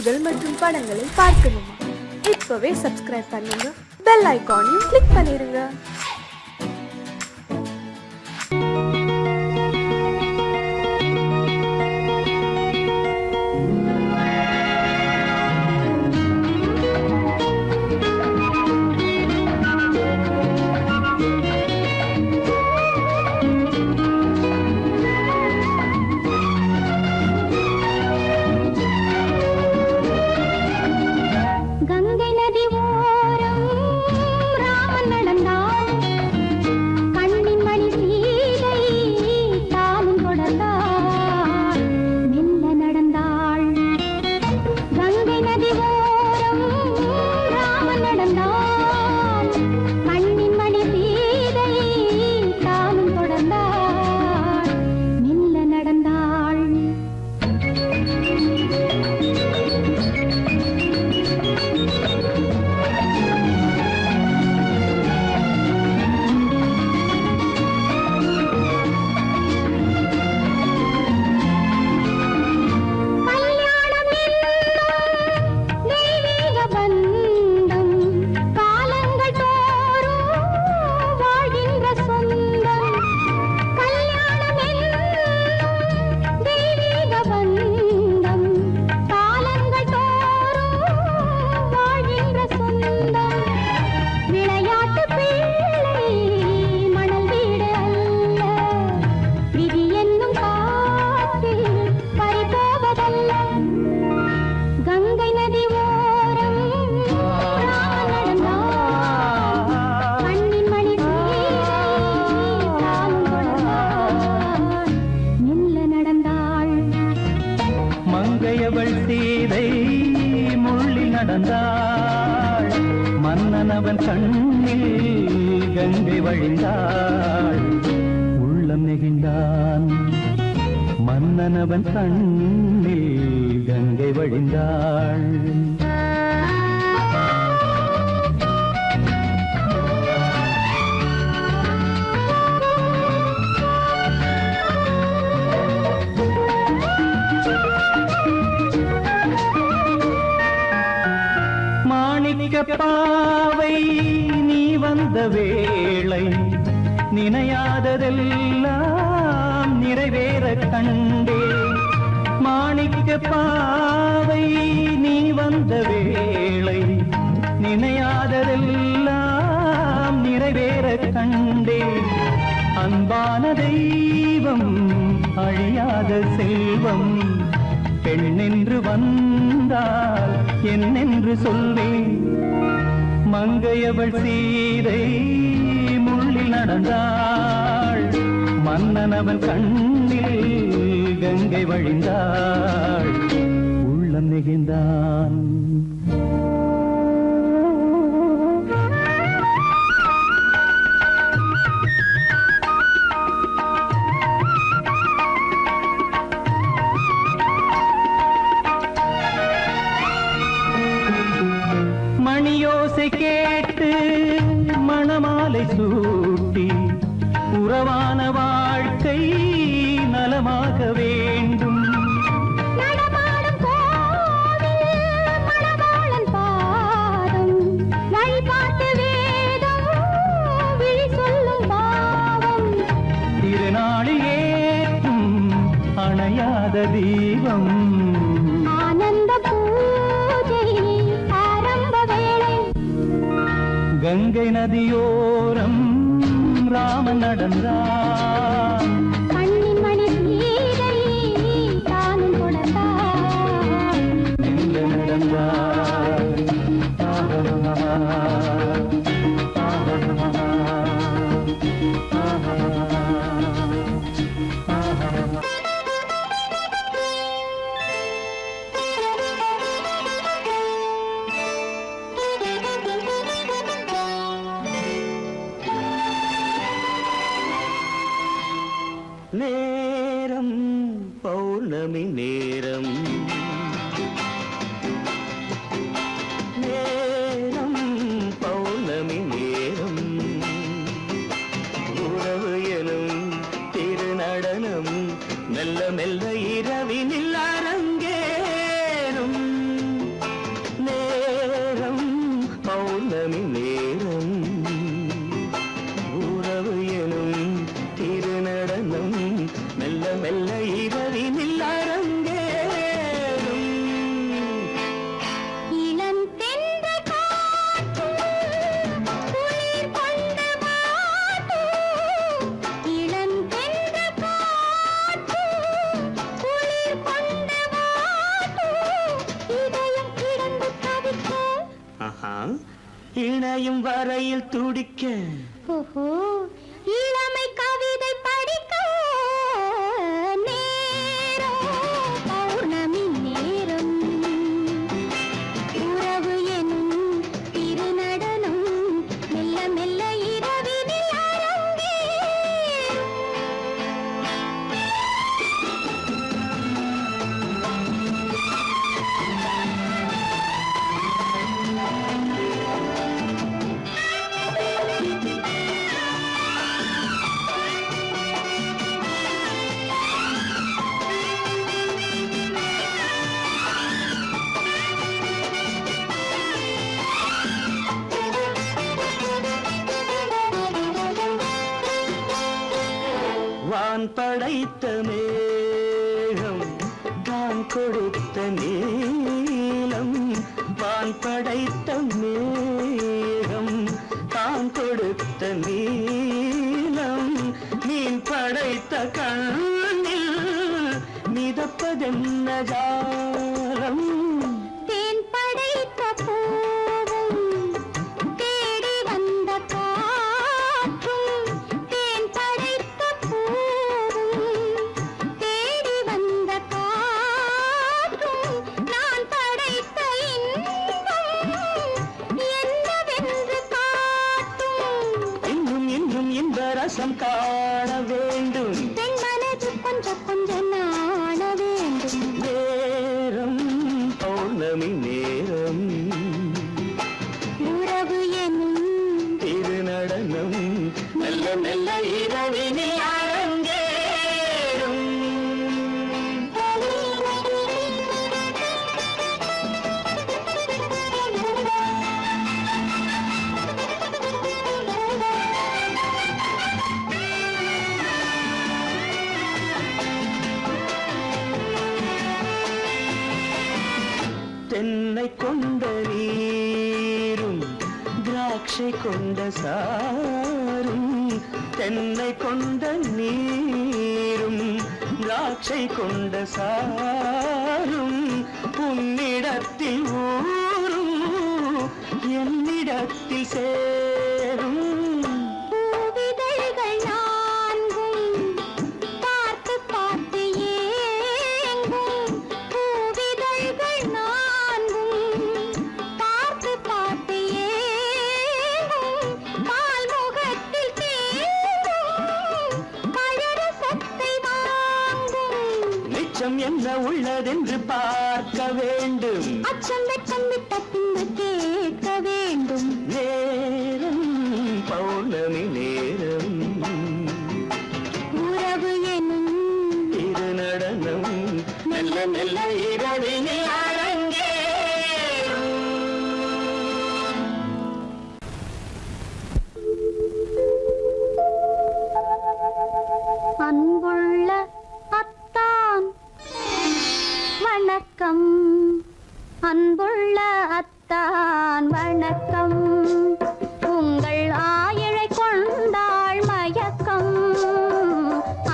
நிகழ்ச்சிகள் மற்றும் படங்களை பார்க்கணுமா? இப்பவே சப்ஸ்கிரைப் பண்ணுங்க, பெல் ஐகானையும் கிளிக் பண்ணிருங்க. சீதை முள்ளில் நடந்தாள், மன்னனவன் கண்ணில் கங்கை வழிந்தாள். உள்ளம் நெகிழ்ந்தான், மன்னனவன் கண்ணில் கங்கை வழிந்தாள். பாவை நீ வந்த வேளை, நினையாததெல்லாம் நிறைவேற கண்டே. மாணிக்க பாவை நீ வந்த வேளை, நினையாததெல்லாம் நிறைவேற கண்டே. அன்பான தெய்வம் அழியாத செல்வம், பெண்ணென்று வந்தால் என்னென்று சொல்வேன். மங்கையவள் சீதை முள்ளில் நடந்தாள், மன்னனவன் கண்ணில் கங்கை வழிந்தாள். உள்ளம் நெகிழ்ந்தான். மணியோசை கேட்டு மணமாலை சூட்டி, உறவான வாழ்க்கை நலமாக வேண்டும். திருநாளில் ஏற்றும் அணையாத தீபம், கங்கை நதியோரம் ராமன் நடந்தான். கண்ணிமணி சீதை தானும் கொடுத்தான். எங்க நடந்தான். இணையும் வரையில் துடிக்க ஓஹோ இளமை கவிதை படிக்க நேரம் பௌர்ணமி நேரம் உறவு எனும் திருநடனம் மெல்ல மெல்ல இரவினில் அரங்கே வான் படைத்த மேகம் தான் கொடுத்த நீலம் வான் படைத்த மேகம் தான் கொடுத்த நீலம் மீன் படைத்த கண்ணில் மிதப்பதென்ன ஜாலம் தேன் படைத்த பூவும் தேடி வந்த காற்றும் தேன் படைத்த பூவும் தேடி வந்த காற்றும் நான் படைத்த இன்பம் என்னவென்று காட்டும் இன்னும் இன்னும் இந்த ரசம் காண வேண்டும் பெண் மனது கொஞ்சம் கொஞ்சம் நாண வேண்டும் நேரம் பௌர்ணமி நேரம் உறவு எனும் திருநடனம் மெல்ல மெல்ல இரவினில் அரங்கேறும் தென்னை கொண்ட நீரும் திராட்சை கொண்ட சாரும் தென்னை கொண்ட நீரும் திராட்சை கொண்ட சாரும் உன்னிடத்தில் ஊரும் என்னிடத்தில் சேரும் பூவிதழ்கள் நான்கும் பார்த்து பார்த்து ஏங்கும் பூவிதழ்கள் நான்கும் பார்த்து பார்த்து ஏங்கும் பால்முகத்தில் தேங்கும் பழரசத்தை வாங்கும் மிச்சம் என்ன உள்ளதென்று பார்க்க வேண்டும் அச்சம் வெச்சம் விட்ட பின்பு கேட்க வேண்டும் நேரம் பௌர்ணமி நேரம் உறவு எனும் திருநடனம் மெல்ல மெல்ல இரவினில் அரங்கேறும் அன்புள்ள அத்தான் வணக்கம் அன்புள்ள அத்தான் வணக்கம் உங்கள் ஆயிழை கொண்டாள் மயக்கம்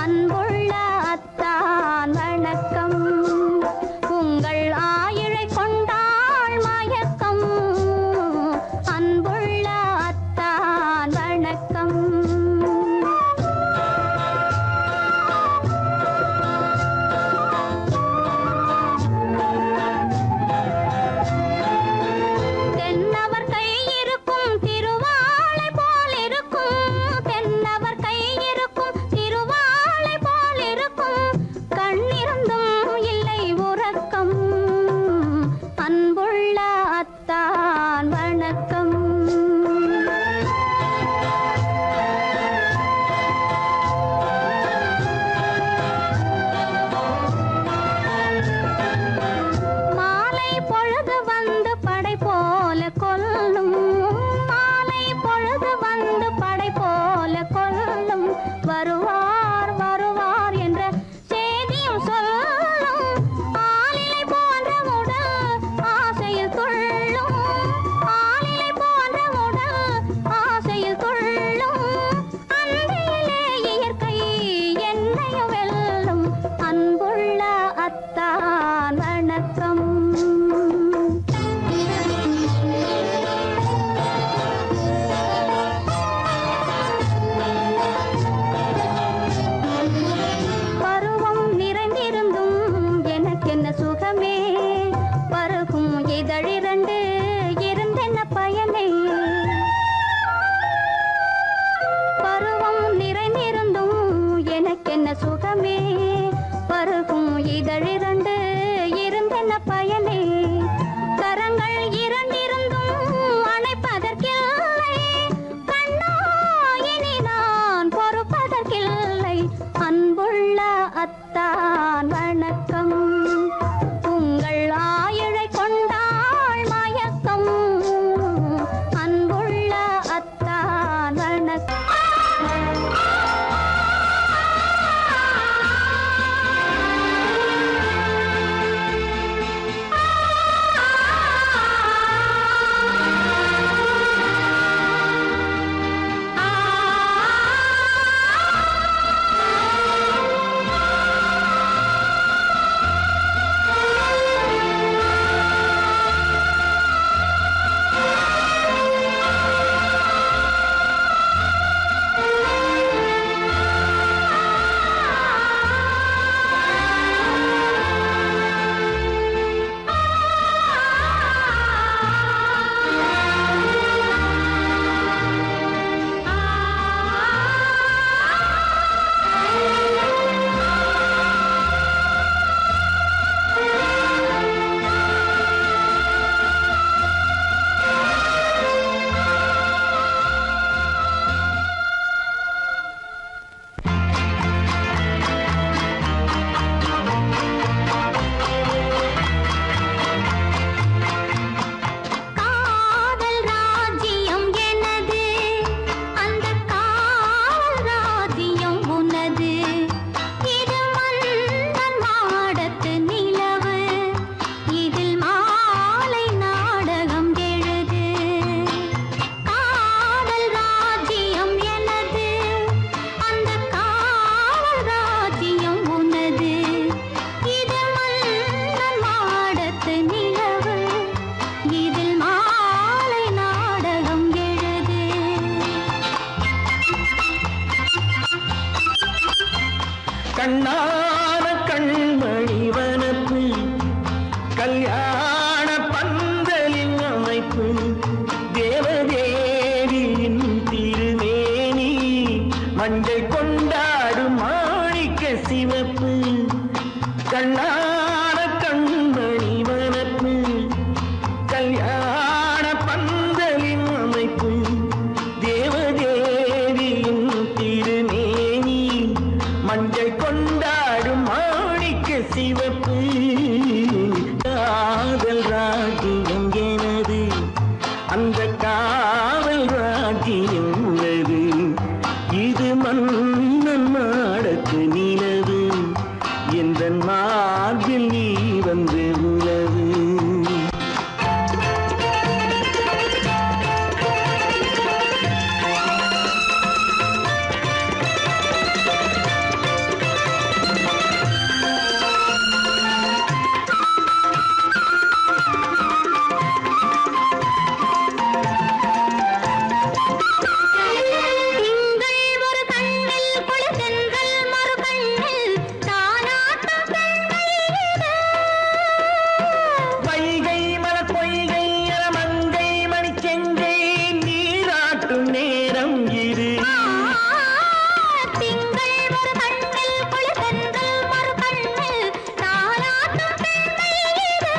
அன்புள்ள அத்தான் வணக்கம் உங்கள் ஆயிழை கொண்டாள் மயக்கம் அன்புள்ள அத்தான் வணக்கம் தென்னவர் கை இருக்கும் கல்யாண பந்தலின் அமைப்பு தேவதேவியின் திருமேனி மஞ்சள் கொண்டாடும் மாணிக்க சிவப்பு கண்ணான கண்மணி வனப்பு கல்யாண பந்தலின் அமைப்பு தேவதேவியின் திருமேனி மஞ்சள் கொண்டாடும் மாணிக்க சிவப்பு காதல் ராஜ்யம் எனது அந்த காவல் ராஜ்யம் உள்ளது இது மன்னன் மாடத்து நிலவு எந்த மார்பில் நீ வந்து உலவு திங்கள் ஒரு கண்ணில் குளிர்தென்றல் மறு கண்ணில் தானாட்டம் பெண்மையிலே. வைகை மலர் பொய்கை மங்கை மணிச்செங்கை நீராட்டும் நேரம் இது திங்கள் ஒரு கண்ணில் குளிர்தென்றல் மறு கண்ணில் தானாட்டம் பெண்மையிலே.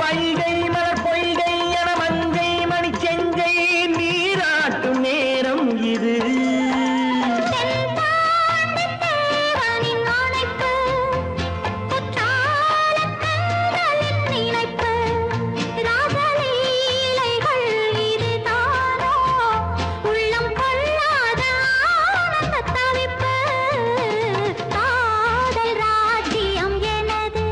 வைகை மலர் பொய்கை மங்கை மணிச்செங்கை நீராட்டும் நேரம் இது தென்பாண்டித் தேவனின் ஆணைப்பு, குற்றாலக் கண்களின் நினைப்பு, ராசலீலைகள் இதுதானோ, உள்ளம் கொள்ளாத ஆனந்தத் தவிப்பு. காதல் ராஜ்யம் எனது,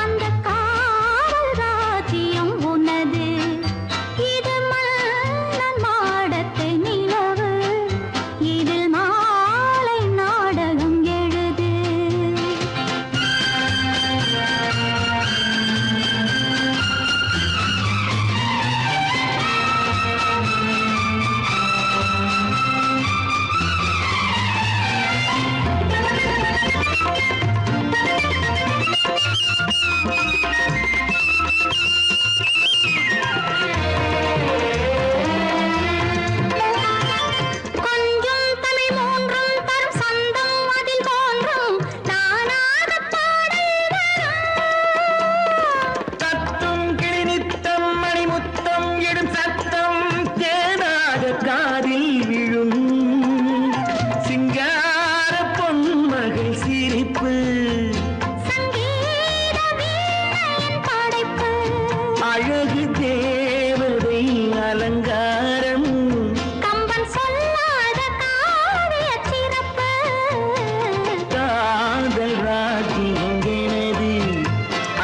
அந்த காவல் ராஜ்யம் உனது. இது மன்னன் மாடத்து நிலவு, இதில் மாலை நாடகம் எழுது. கொஞ்சம் தமிழ் மூன்றும் தரும் சந்தம் அதில் தோன்றும் நானாகப் பாடல் வரும். தத்தும் கிளி நித்தம் மணிமுத்தம் இடும் சத்தம் தேனாக காதில் விழும் சிங்கார பொன்மகள் சிரிப்பு சங்கீத வீணையின் படைப்பு, அழகு தேவதை அலங்காரம் கம்பன் சொல்லாத காவியச் சிறப்பு. காதல் ராஜ்யம் எனது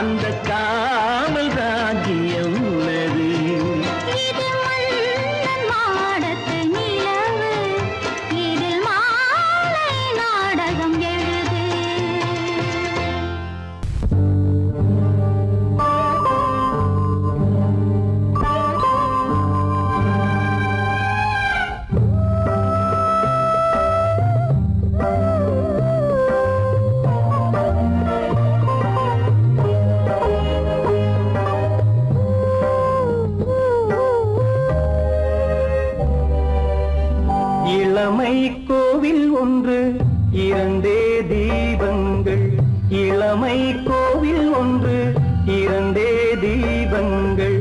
அந்த காவல் ராஜ்யம் உள்ளது இது மன்னன் மாடத்து நிலவு, இதில் மாலை நாடகம் எழுது. இளமை கோவில் ஒன்று இரண்டே தீபங்கள் இளமை கோவில் ஒன்று இரண்டே தீபங்கள்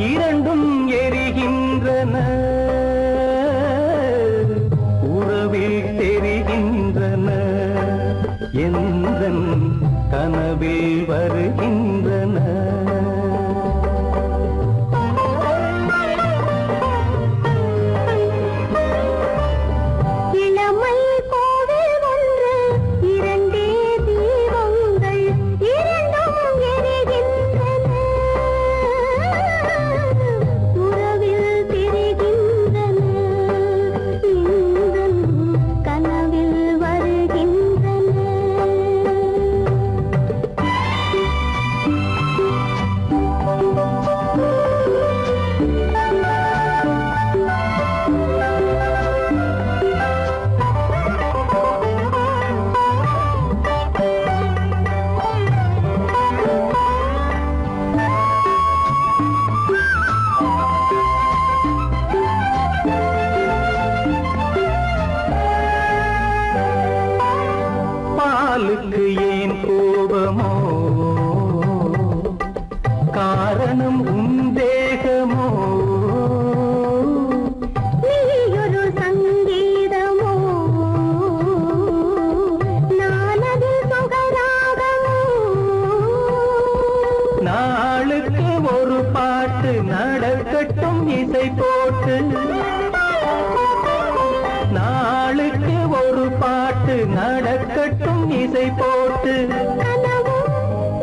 இரண்டும் எரிகின்றன உறவில் தெரிகின்றன எந்தன் கனவில் வருகின்றன இளமை கோவில் ஒன்று இரண்டே தீபங்கள் இரண்டும் எரிகின்றன உறவில் தெரிகின்றன இன்பம் கனவில் வருகின்றன காரணம் உன் தேகமோ நீயொரு சங்கீதமோ நானது சுகராகமோ நாளுக்கு ஒரு பாட்டு நடக்கட்டும் இசை போட்டு நாளுக்கு ஒரு பாட்டு நடக்கட்டும் இசை போட்டு கனவும்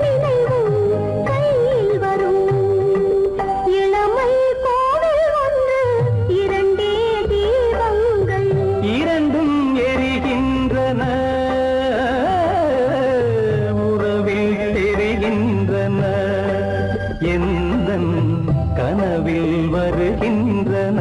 நினைவும் கையில் வரும் இளமை கோவில் ஒன்று இரண்டே தீபங்கள் இரண்டும் எரிகின்றன உறவில் தெரிகின்றன எந்தன் கனவில் வருகின்றன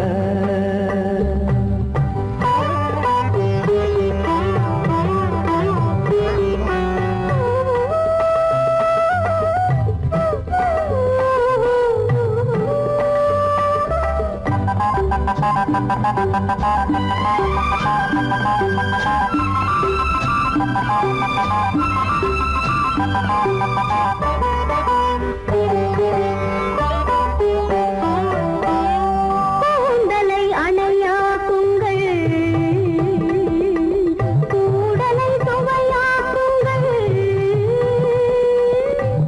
கூந்தலை அணையாக்குங்கள் கூடலை சுவையாக்குங்கள்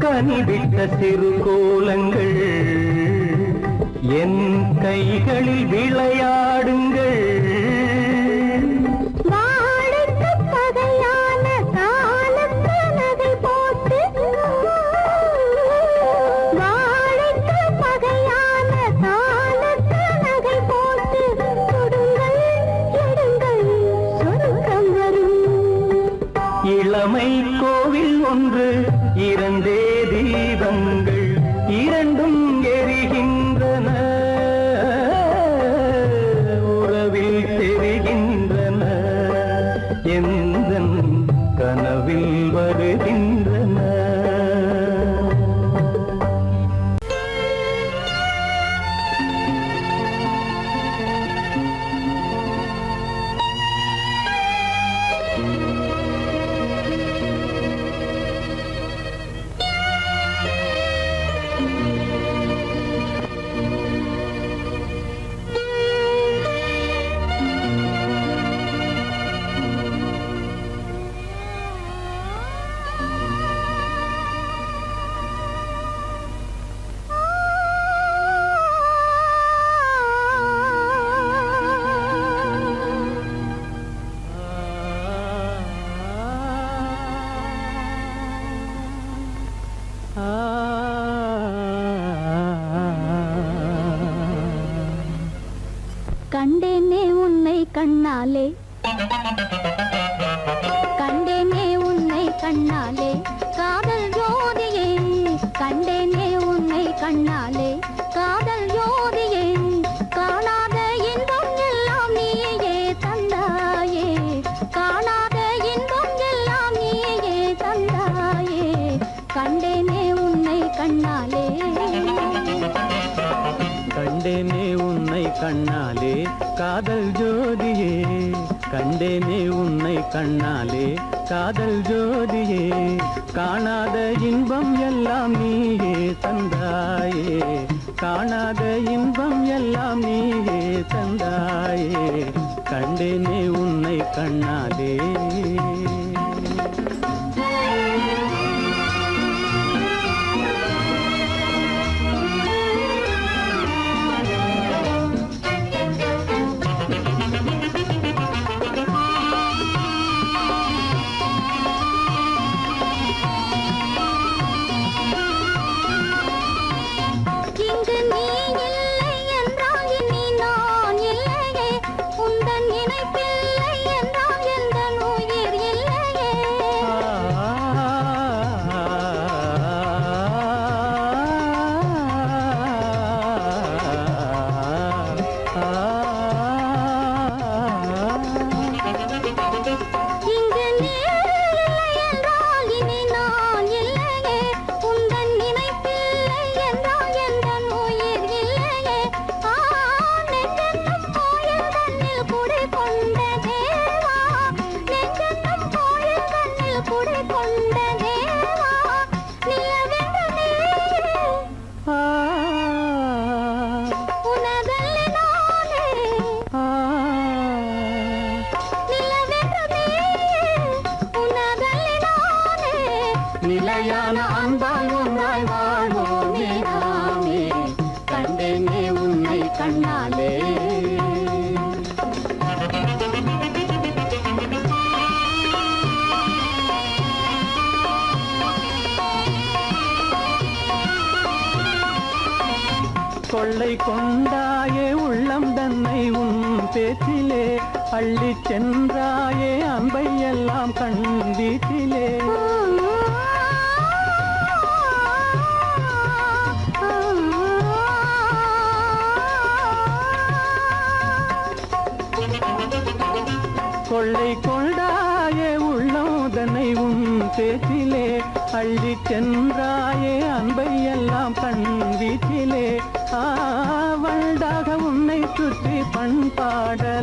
கனிவிட்ட சிறு கோலங்கள் என் கைகளில் விளையாடுங்கள் வாழைக்கு பகையான காலுக்கு நகை போட்டு வாழைக்கு பகையான காலுக்கு நகை போட்டு கொடுங்கள் எடுங்கள் சொர்க்கம் வரும் இளமை கோவில் ஒன்று இரண்டே தீபங்கள் இரண்டும் எரிகின்றன உறவில் தெரிகின்றன எந்தன் கனவில் வருகின்றன கண்டேனே உன்னை கண்ணாலே கண்டேனே உன்னை கண்ணாலே காதல் ஜோதியே கண்டேனே உன்னை கண்ணாலே காதல் ஜோதியே காணாத இன்பம் எல்லாம் நீயே தந்தாயே காணாத இன்பம் எல்லாம் நீயே தந்தாயே கண்டேனே உன்னை கண்ணாலே கண்டேனே உன்னை கண்ணாலே காதல் ஜோதியே கண்டேனே உன்னை கண்ணாலே காதல் ஜோதியே காணாத இன்பம் எல்லாம் நீயே தந்தாயே காணாத இன்பம் எல்லாம் நீயே தந்தாயே கண்டேனே உன்னை கண்ணாலே இங்கு நீ இல்லை என்றால் இனி நான் இல்லையே உந்தன் நினைப்பில்லை என்றால் எந்த நோய் கண்ணாலே கொள்ளை கொண்டாயே உள்ளம் தன்னை உன் பேச்சிலே அள்ளி சென்றாயே அன்பை எல்லாம் கண் வீட்டிலே கொள்ளை கொண்டாயே உள்ளம் தன்னை உன் பேச்சிலே அள்ளி சென்றாயே அன்பை எல்லாம் கண் வீட்டிலே வண்டாக உன்னை சுற்றி பண்பாடலானேன்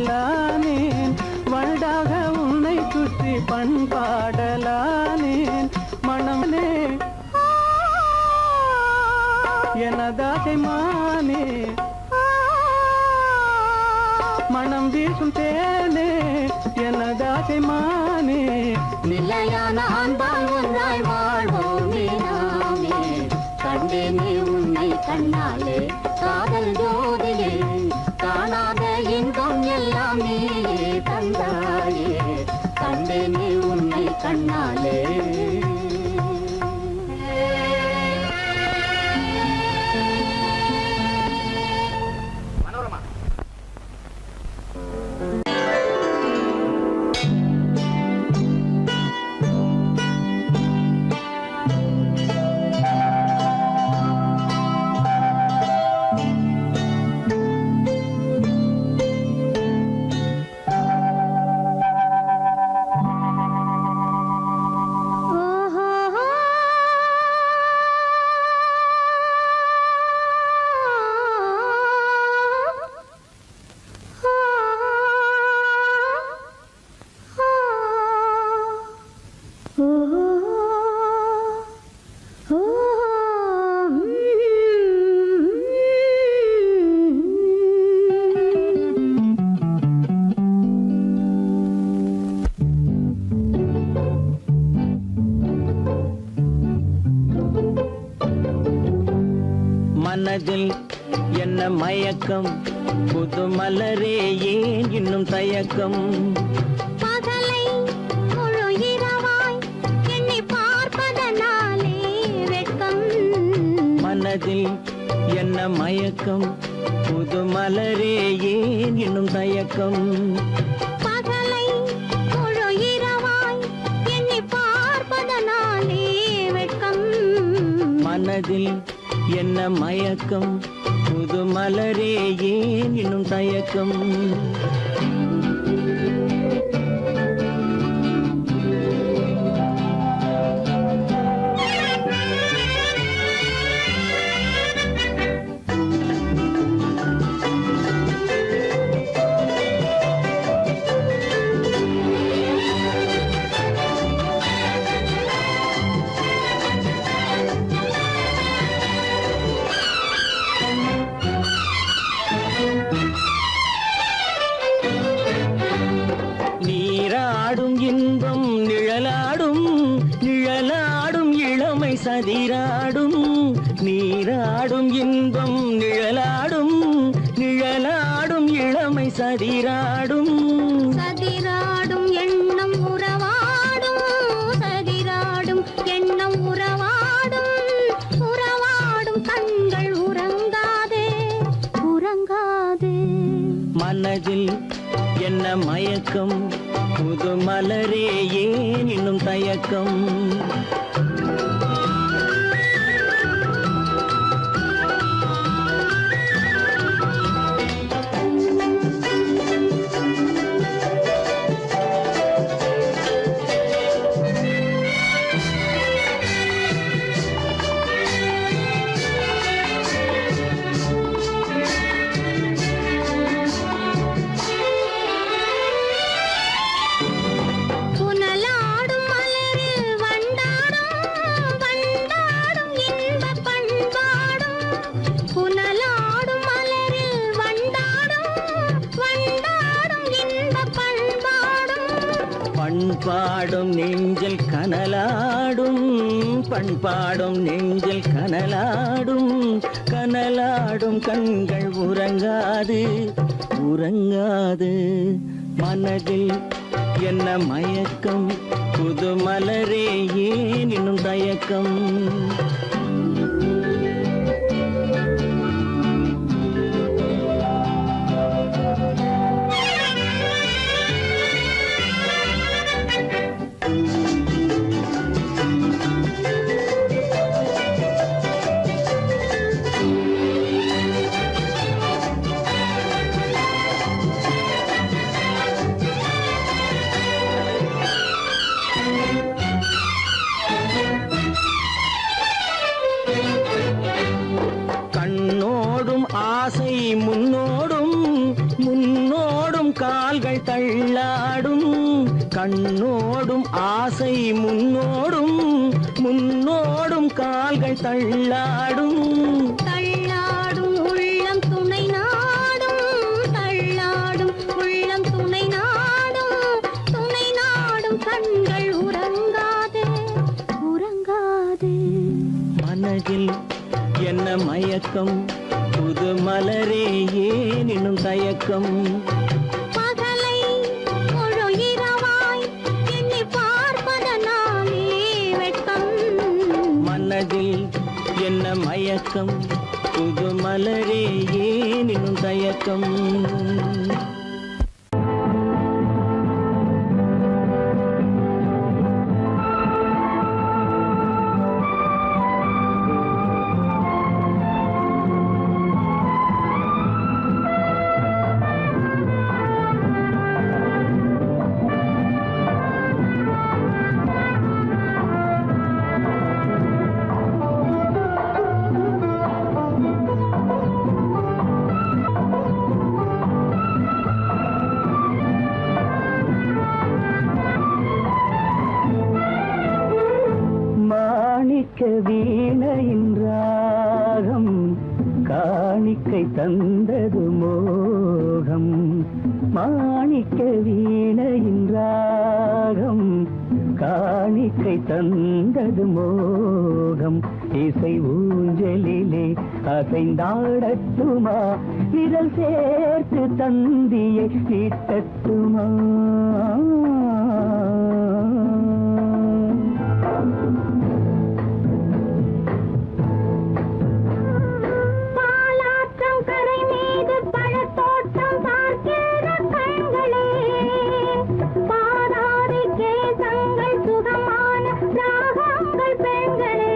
வண்டாக உன்னை சுற்றி பண்பாடலானேன் மனமே எனதாசை மானே மனம் வீசும் தேனே எனதாசை மானே நிலையான அன்பால் ஒன்றாய் வாழ்வோமே நாமே கண்டேனே உன்னை கண்ணாலே காதல் ஜோதியே காணாத இன்பம் எல்லாம் நீயே தந்தாயே கண்டேனே உன்னை கண்ணாலே மனதில் என்ன மயக்கம் புது மலரே ஏன் இன்னும் தயக்கம் பகலை முழு இரவாய் எண்ணி பார்ப்பதனாலே வெட்கம் மனதில் என்ன மயக்கம் புது மலரே ஏன் இன்னும் தயக்கம் பகலை முழு இரவாய் எண்ணி பார்ப்பதனாலே வெட்கம் மனதில் என்ன மயக்கம் புது மலரே ஏன் இன்னும் தயக்கம் நீராடும் இன்பம் நிழலாடும் நிழலாடும் இளமை சதிராடும் நீராடும் இன்பம் நிழலாடும் நிழலாடும் இளமை சதிராடும் சதிராடும் எண்ணம் உறவாடும் சதிராடும் எண்ணம் உறவாடும் உறவாடும் கண்கள் உறங்காதே உறங்காதே மனதில் என்ன மயக்கம் புது மலரே ஏன் இன்னும் தயக்கம் புனலாடும் மலரில் வண்டாடும் பண்பாடும் நெஞ்சில் கனலாடும், பண்பாடும் நெஞ்சில் கனலாடும், கனலாடும் கண்கள் உறங்காது உறங்காது. மனதில் என்ன மயக்கம், புது மலரே ஏன் இன்னும் தயக்கம்? கண்ணோடும் ஆசை முன்னோடும், முன்னோடும் கால்கள் தள்ளாடும். கண்ணோடும் ஆசை முன்னோடும், முன்னோடும் கால்கள் தள்ளாடும். தள்ளாடும் உள்ளம் துணை நாடும், தள்ளாடும் உள்ளம் துணை நாடும், துணை நாடும் கண்கள் உறங்காது உறங்காது. மனதில் என்ன மயக்கம், புது மலரே ஏன் இன்னும் தயக்கம்? பகலை முழு இரவாய் எண்ணி பார்ப்பதனாலே வெட்கம். மனதில் என்ன மயக்கம், புது மலரே ஏன் இன்னும் தயக்கம்? மாணிக்க வீணையின் ராகம் காணிக்கை தந்தது மோகம். மாணிக்க வீணையின் ராகம் காணிக்கை தந்தது மோகம். இசை ஊஞ்சலிலே அசைந்தாடட்டுமா, விரல் சேர்த்து தந்தியை நீட்டட்டுமா? பாலாற்றம் கரை மீது பழத்தோட்டம் பார்க்கிற கண்களே, பாதாதி கேசங்கள் சுகமான ராகங்கள் பெண்களே.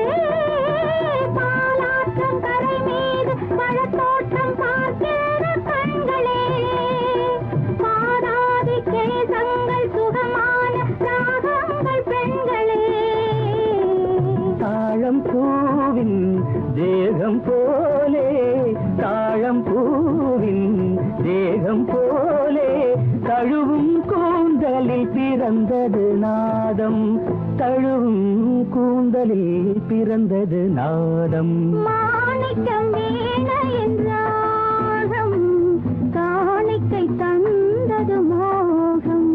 பாலாற்றம் கரை மீது பழத்தோட்டம் பார்க்கிற கண்களே, பாதாதி கேசங்கள் சுகமான ராகங்கள் பெண்களே. தாழம் பூவின் தேகம் போலே, தாழம் பூவின் தேகம் போலே, தழுவும் கூந்தலில் பிறந்தது நாதம், தழுவும் கூந்தலில் பிறந்தது நாதம். மாணிக்கம் வீணையின் ராகம் காணிக்கை தந்தது மோகம்.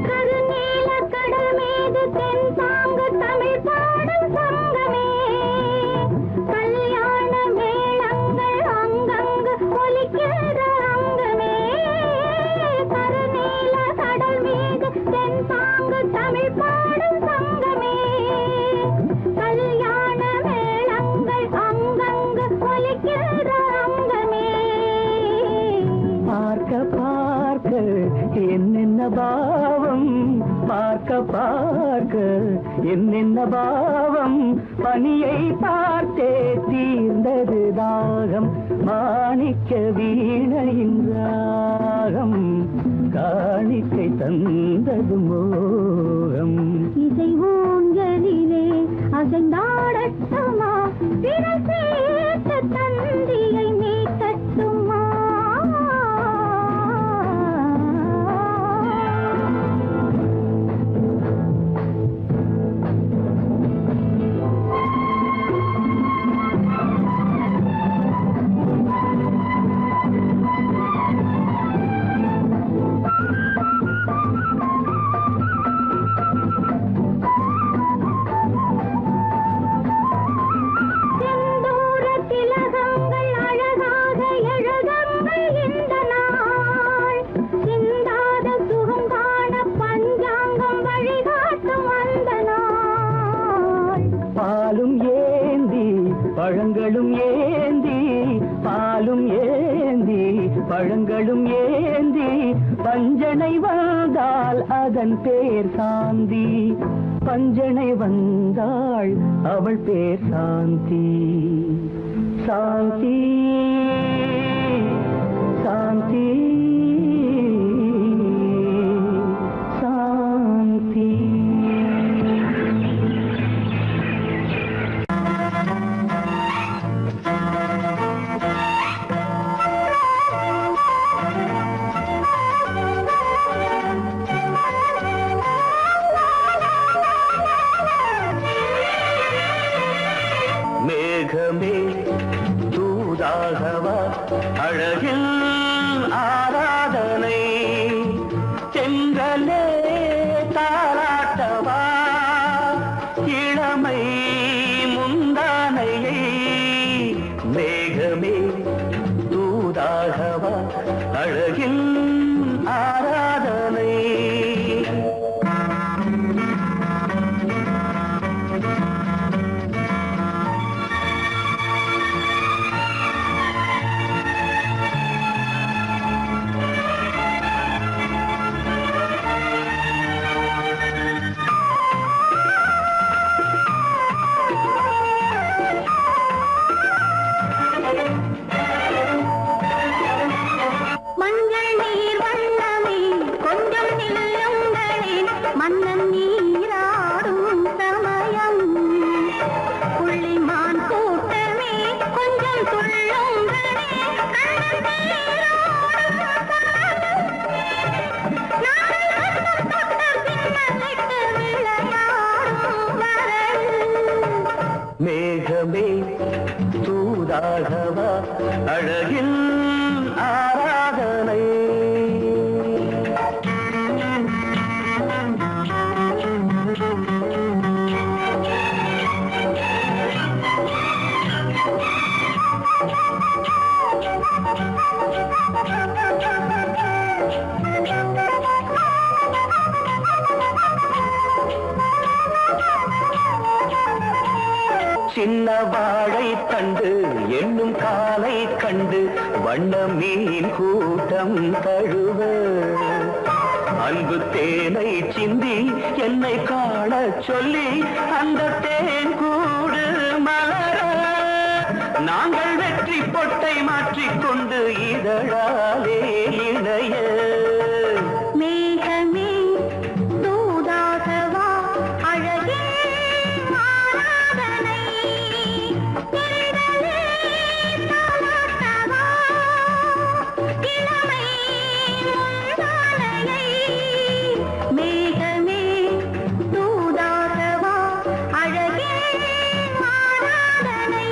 கருநீல கடல் மீது தென்பாங்கு தமிழ் பாடும் சங்கமே, கல்யாண மேளங்கள் அங்கங்கு ஒலிக்கிற அங்கமே. கருநீல கடல் மீது தென்பாங்கு தமிழ் பாடும் சங்கமே, கல்யாண மேளங்கள் அங்கங்கு ஒலிக்கிற அங்கமே. பார்க்க பார்க்க என்னென்ன பாவம், பார்க்க பார்க்க என்னென்ன பாவம் பனியை பார்த்தே தீர்ந்தது தாகம் மாணிக்க வீணையின் ராகம் காணிக்கை தந்தது மோகம் இசை ஊஞ்சலிலே அசைந்தாடட்டுமா விரல் சேர்த்த தந்தியை மீட்டட்டுமா பழங்களும் ஏந்தி பாலும் ஏந்தி பழங்களும் ஏந்தி பஞ்சனை வந்தால் அதன் பேர் சாந்தி பஞ்சனை வந்தாள் அவள் பேர் சாந்தி சாந்தி சாந்தி சாந்தி மேகமே தூதாகவா அழகில் ஆராதனை செங்கலே தாராட்டவா இளமை முந்தானையை மேகமே தூதாகவா அழகில் ஆராதனை மன்னன் நீராடும் சமயம் புள்ளிமான் கூட்டமே கொஞ்சம் துள்ளுங்களே மேகமே தூதாகவா அழகில் ஆராதனை சின்ன வாழை தண்டு என்னும் காலை கண்டு வண்ண மீன் கூட்டம் தழுவ அன்பு தேனை சிந்தி என்னை காண சொல்லி அந்த தேன் கூடு மலர நாங்கள் வெற்றி பொட்டை மாற்றிக்கொண்டு இதழாலே இணைய மேகமே தூதாகவா அழகே ஆராதனை திரளே தாலாட்டவா இளமை முந்தானையை மேகமே தூதாகவா அழகே ஆராதனை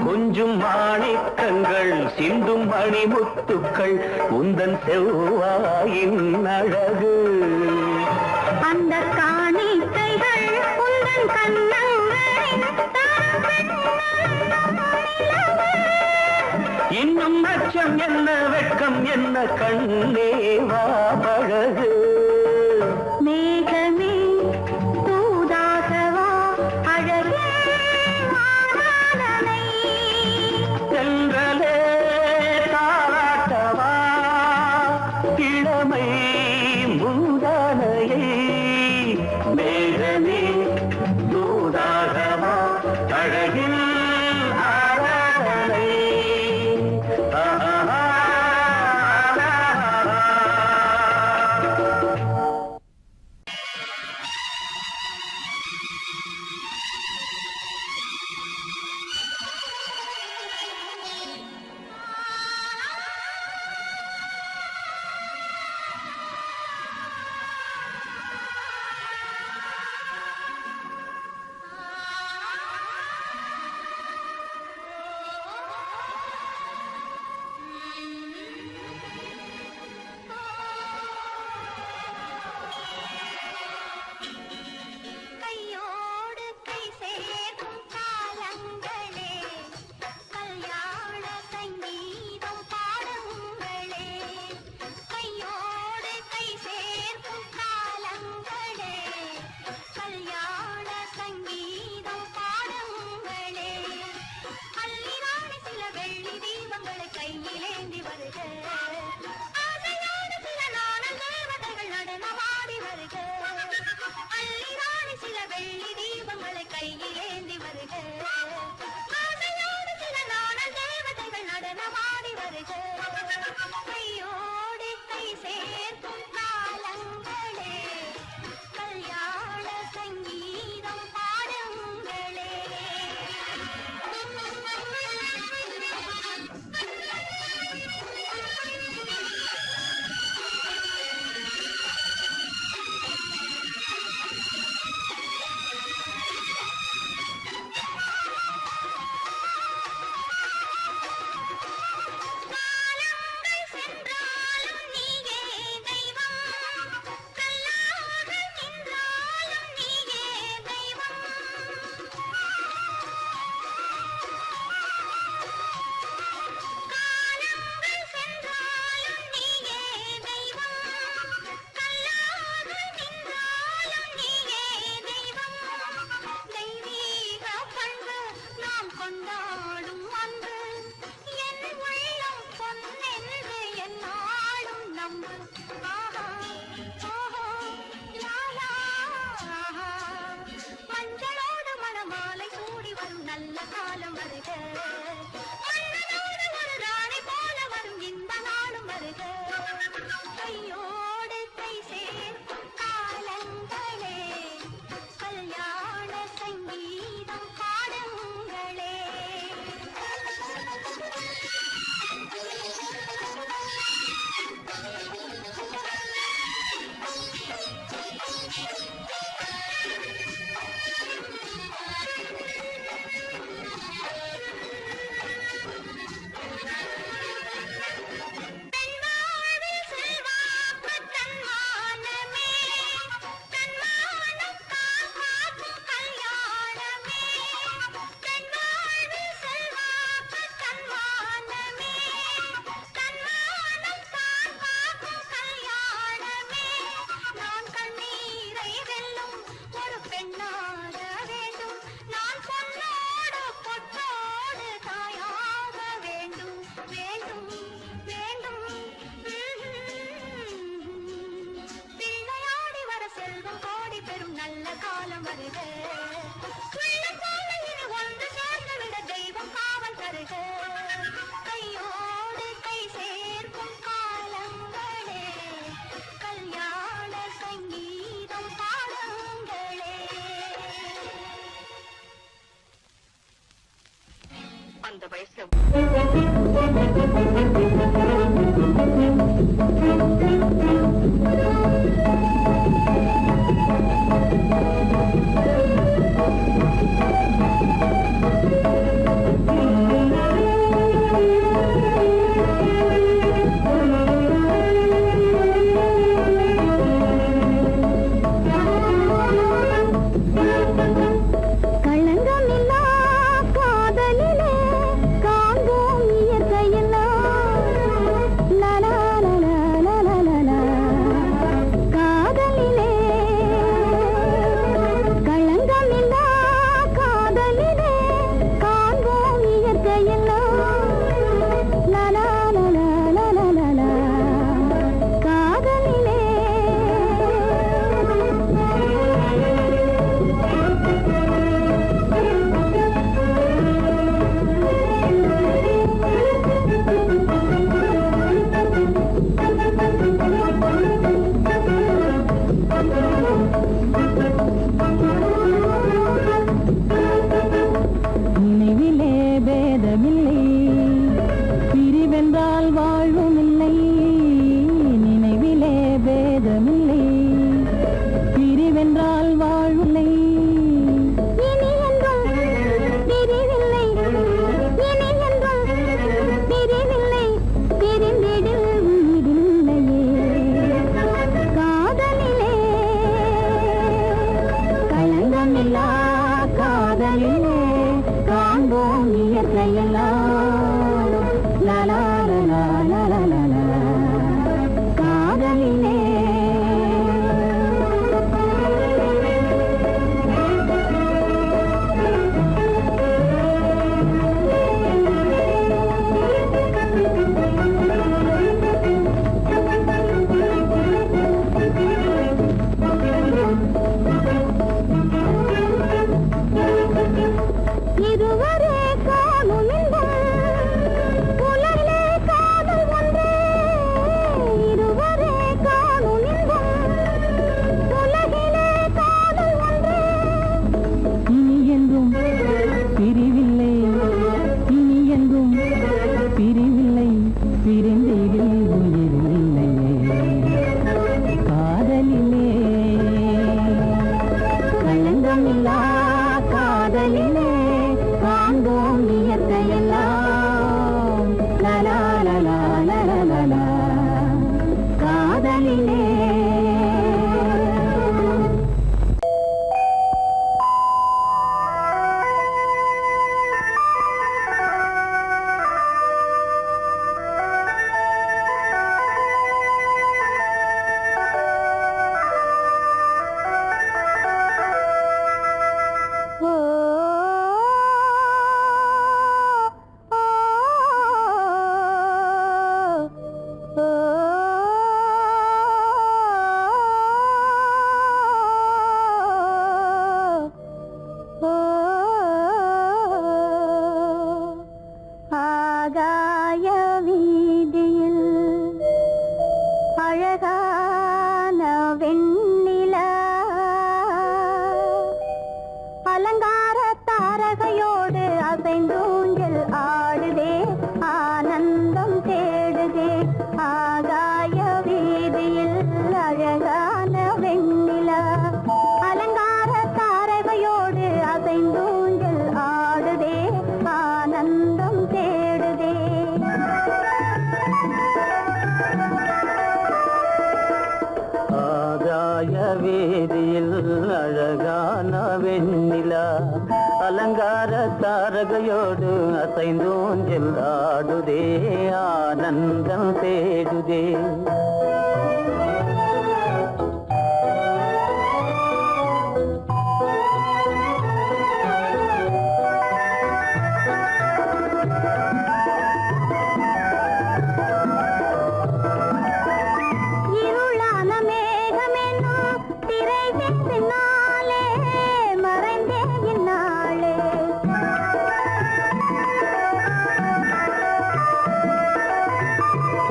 கொஞ்சும் மாணிக்கங்கள் சிந்தும் மணிமுத்துக்கள் உந்தன் செவ்வாயின் அழகு அந்த காணிக்கைகள் அச்சம் என்ன வெட்கம் என்ன கண்ணே வா பழகு மேகமே தூதாகவா அழகே ஆராதனை சென்றலே தாராட்டவா இளமை மூதானையை மேகமே தூதாகவா அழகில் ஆராதனை கையோடு கை சேர்க்கும் காலங்களே கல்யாண சங்கீதம் பாடுங்களே கையோடு கை சேர்க்கும் காலங்களே கல்யாண சங்கீதம் பாடுங்களே அள்ளிராணி சில வெள்ளி தீபங்களை கையிலேந்தி வருக ஆசையோடு சில நாணல் தேவதைகள் நடனமாடி வருக அள்ளிராணி சில வெள்ளி தீபங்களை கையிலேந்தி வருக ஆசையோடு சில நாணல் தேவதைகள் நடனமாடி வருக கையோடு கை சேர்க்கும் காலங்களே கல்யாண சங்கீதம் பாடுங்களே காலங்கள் சென்றாலும் நீயே தெய்வம் கல்லாக நின்றாலும் நீயே தெய்வம் காலங்கள் சென்றாலும் நீயே தெய்வம் கல்லாக நின்றாலும் நீயே தெய்வம் தெய்வீக பண்பு நாம் கொண்டாடும் அன்பு என் உள்ளம் பொன்னென்று என்னாலும் நம்பு ஆஹா ஓஹோ லாலா ஆஹா மஞ்சளோடு மணமாலை கூடி வரும் நல்ல காலம் வருக மன்னனோடு ஒரு ராணி போல வரும் இந்த நாளும் வருக கையோடு கை சேர்க்கும் காலங்களே கல்யாண சங்கீதம் பாடுங்களே பெண்வாழ்வில் செல்வாக்கு தன்மானமே தன்மானம் காக்கும் கல்யாணமே பெண்வாழ்வில் செல்வாக்கு தன்மானமே தன்மானம் காக்கும் கல்யாணமே நான் கண்ணீரை வெல்லும் ஒரு பெண்ணாக வேண்டும் நான் பொன்னோடு பொட்டோடு தாயாக வேண்டும் வேண்டும் வேண்டும் பிள்ளையாடி வர செல்வம் கோடி பெறும் நல்ல காலம் வருக உள்ளம் போல இனி ஒன்று சேர்ந்து விட தெய்வம் காவல் தருக கையோடு கை சேர்க்கும் காலங்களே கல்யாண சங்கீதம் பாடுங்களே அந்த வயசுல களங்கமில்லா காதலிலே காண்போம் காதலிலே காண்போம் இயற்கையெல்லாம் லலா லலா லலா லலா காதலிலே ஆகாய வீதியில் அழகான வெண்ணிலா அலங்கார தாரகையோடு அசைந்தூஞ்சல் ஆடுதே ஆனந்தம் தேடுதே ஆகாய வீதியில் அழகான வெண்ணிலா அலங்கார தாரகையோடு அசைந்தூஞ்சல் ஆடுதே ஆனந்தம் தேடுதே ஆகாய வீதியில் அழகான வெண்ணிலா அலங்கார தாரகையோடு அசைந்தூஞ்சல் ஆடுதே ஆனந்தம் தேடுதே இருளான மேகமென்னும் திரையின் பின்னாலே மறைந்தே இந்நாளே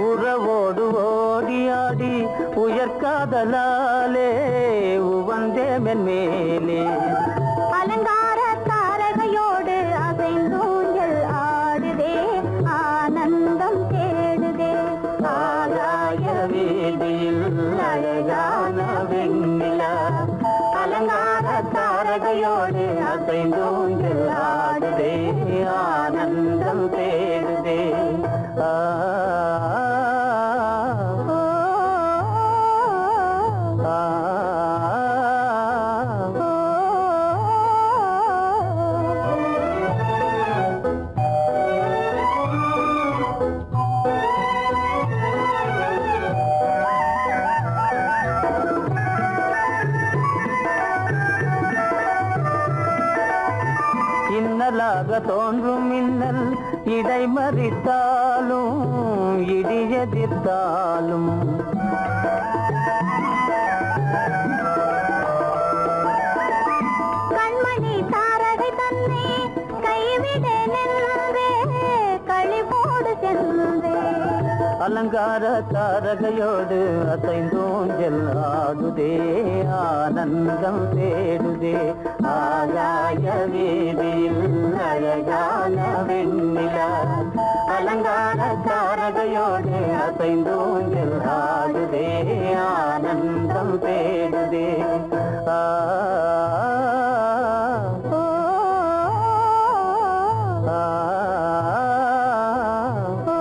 உறவோடு ஓடியாடி உயர்காதலாலே உவந்தே மென்மேலே அலங்கார தாரகையோடு அசைந்தூஞ்சல் ஆடுதே ஆனந்தம் தேடுதே ஆகாய வீதியில் அழகான வெண்ணிலா அலங்கார தாரகையோடு அசைந்தூஞ்சல் ஆடுதே ஆனந்தம் தேடுதே ஆ ஓ, ஆ, ஓ, இன்னலாக தோன்றும் மின்னல் இடைமறித்தாலும் இடியெதிர்த்தாலும் கண்மணி தாரகை தன்னை கைவிட நின்றே களிபோடு சென்றே அலங்கார தாரகையோடு அசைந்தூஞ்சல் ஆடுதே ஆனந்தம் தேடுதே ஆகாய வீதியில் அழகான வெண்ணிலா அலங்கார தாரகையோடு அசைந்தூஞ்சல் ஆடுதே ஆனந்தம் தேடுதே ஆ ஓ, ஆ, ஓ,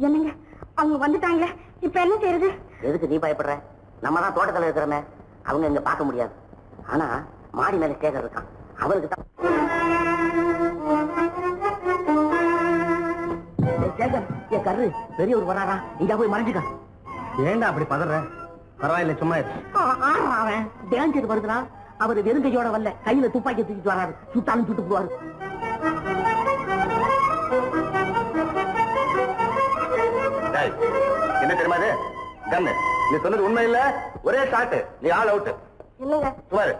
என்னங்க அவங்க வந்துட்டாங்களே இப்ப என்ன செய்யறது எதுக்கு நீ பயப்படுற? நம்ம தான் தோட்டத்துல இருக்கிறோமே, அவங்க இங்க பார்க்க முடியாது. ஆனா மாடி மேல ஸ்டேஜர் இருக்கான், அவருக்கு தான். சேகர், என் கரு பெரியவர் வராரா, இங்க போய் மறைஞ்சுக்க. ஏண்டா அப்படி பதற? பரவாயில்ல, சும்மா அவன் டேஞ்சர் வருதுனா, அவர் வெறுங்கையோட வரல, கையில துப்பாக்கி தூக்கிட்டு வராரு, சுட்டாலும் சுட்டு போவாரு. என்ன தெரியுமா இது? கண்ணு, நீ சொன்னது உண்மை இல்ல, ஒரே ஷாட், நீ ஆல் அவுட். இல்லங்க சுமாரு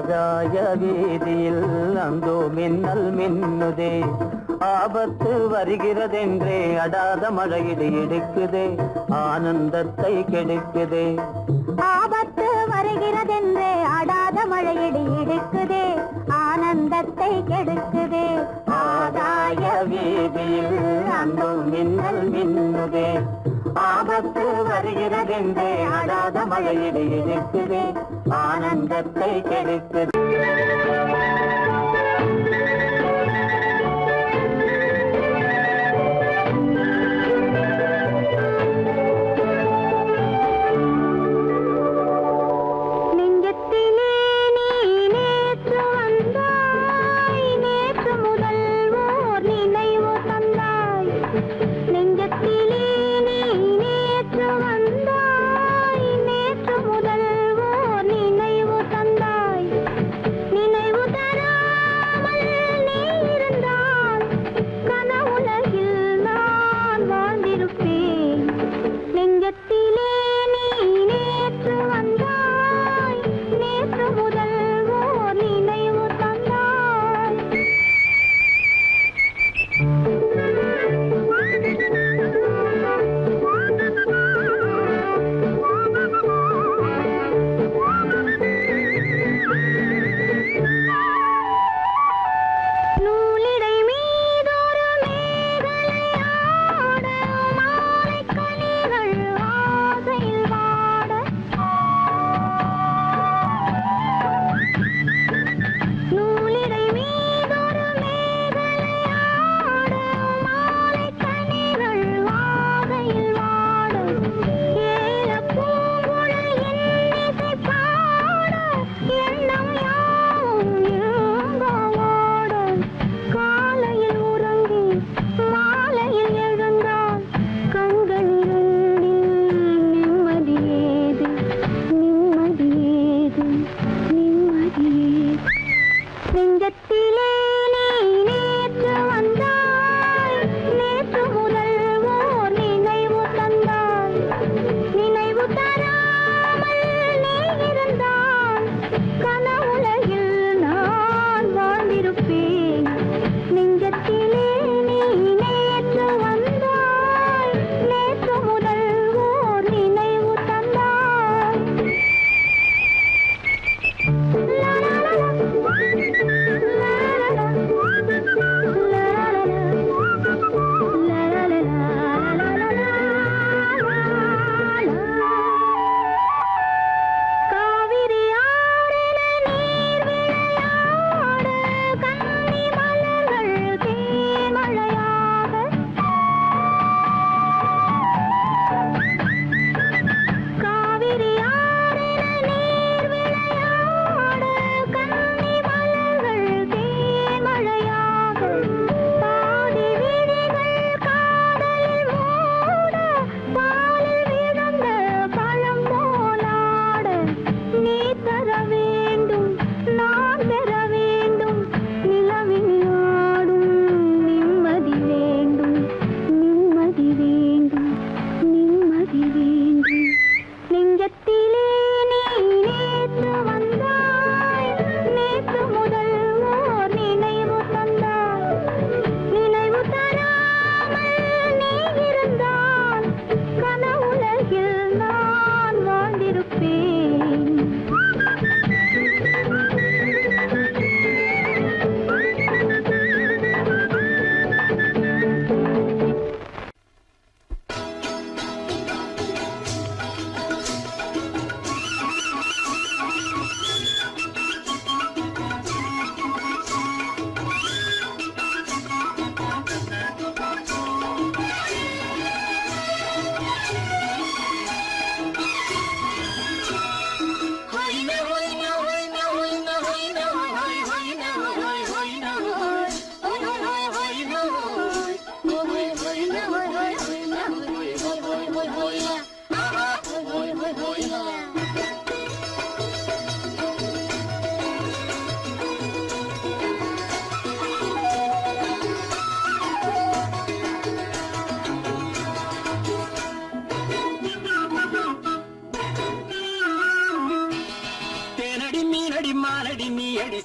ஆகாய வீதியில் அந்தோ மின்னல் மின்னுதே, ஆபத்து வருகிறதென்றே அடாத மழையிடு எடுக்குதே, ஆனந்தத்தை கெடுக்குதே. ஆபத்து வருகிறதென்றே அடாத மழையடி இடுக்குதே, ஆனந்தத்தை கெடுக்குதே. ஆகாய வீதியில் அந்தோ மின்னல் மின்னுதே, ஆபத்து வருகிறதென்றே அடாத மழையிடு எடுக்குதே, ஆனந்தத்தை கெடுக்குதே. நெஞ்சத்திலே நீ நேற்று வந்தாய், நேற்று முதல் ஓர் நினைவு தந்தாய். நெஞ்சத்திலே நீ நேற்று வந்தாய், நேற்று முதல் ஓர் நினைவு தந்தாய். நினைவு தராத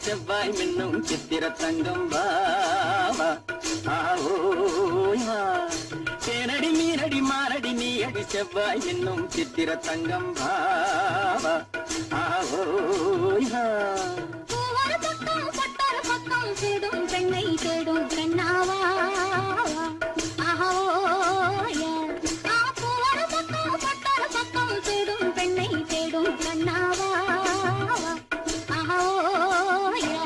செவ்வாய் மின்னும் சித்திர தங்கம் வாவா ஆவோயா தேனடி மீனடி மாரடி நீ அடி செவ்வாய் மின்னும் சித்திர தங்கம் வாவா ஆவோயா பூவொரு பக்கம் பட்டொரு பக்கம் தேடும் பெண்ணை தேடும் கண்ணாவா ஆஹோயா பூவொரு பக்கம் பட்டொரு பக்கம் தேடும் பெண்ணை தேடும் கண்ணாவா ஆஹோயா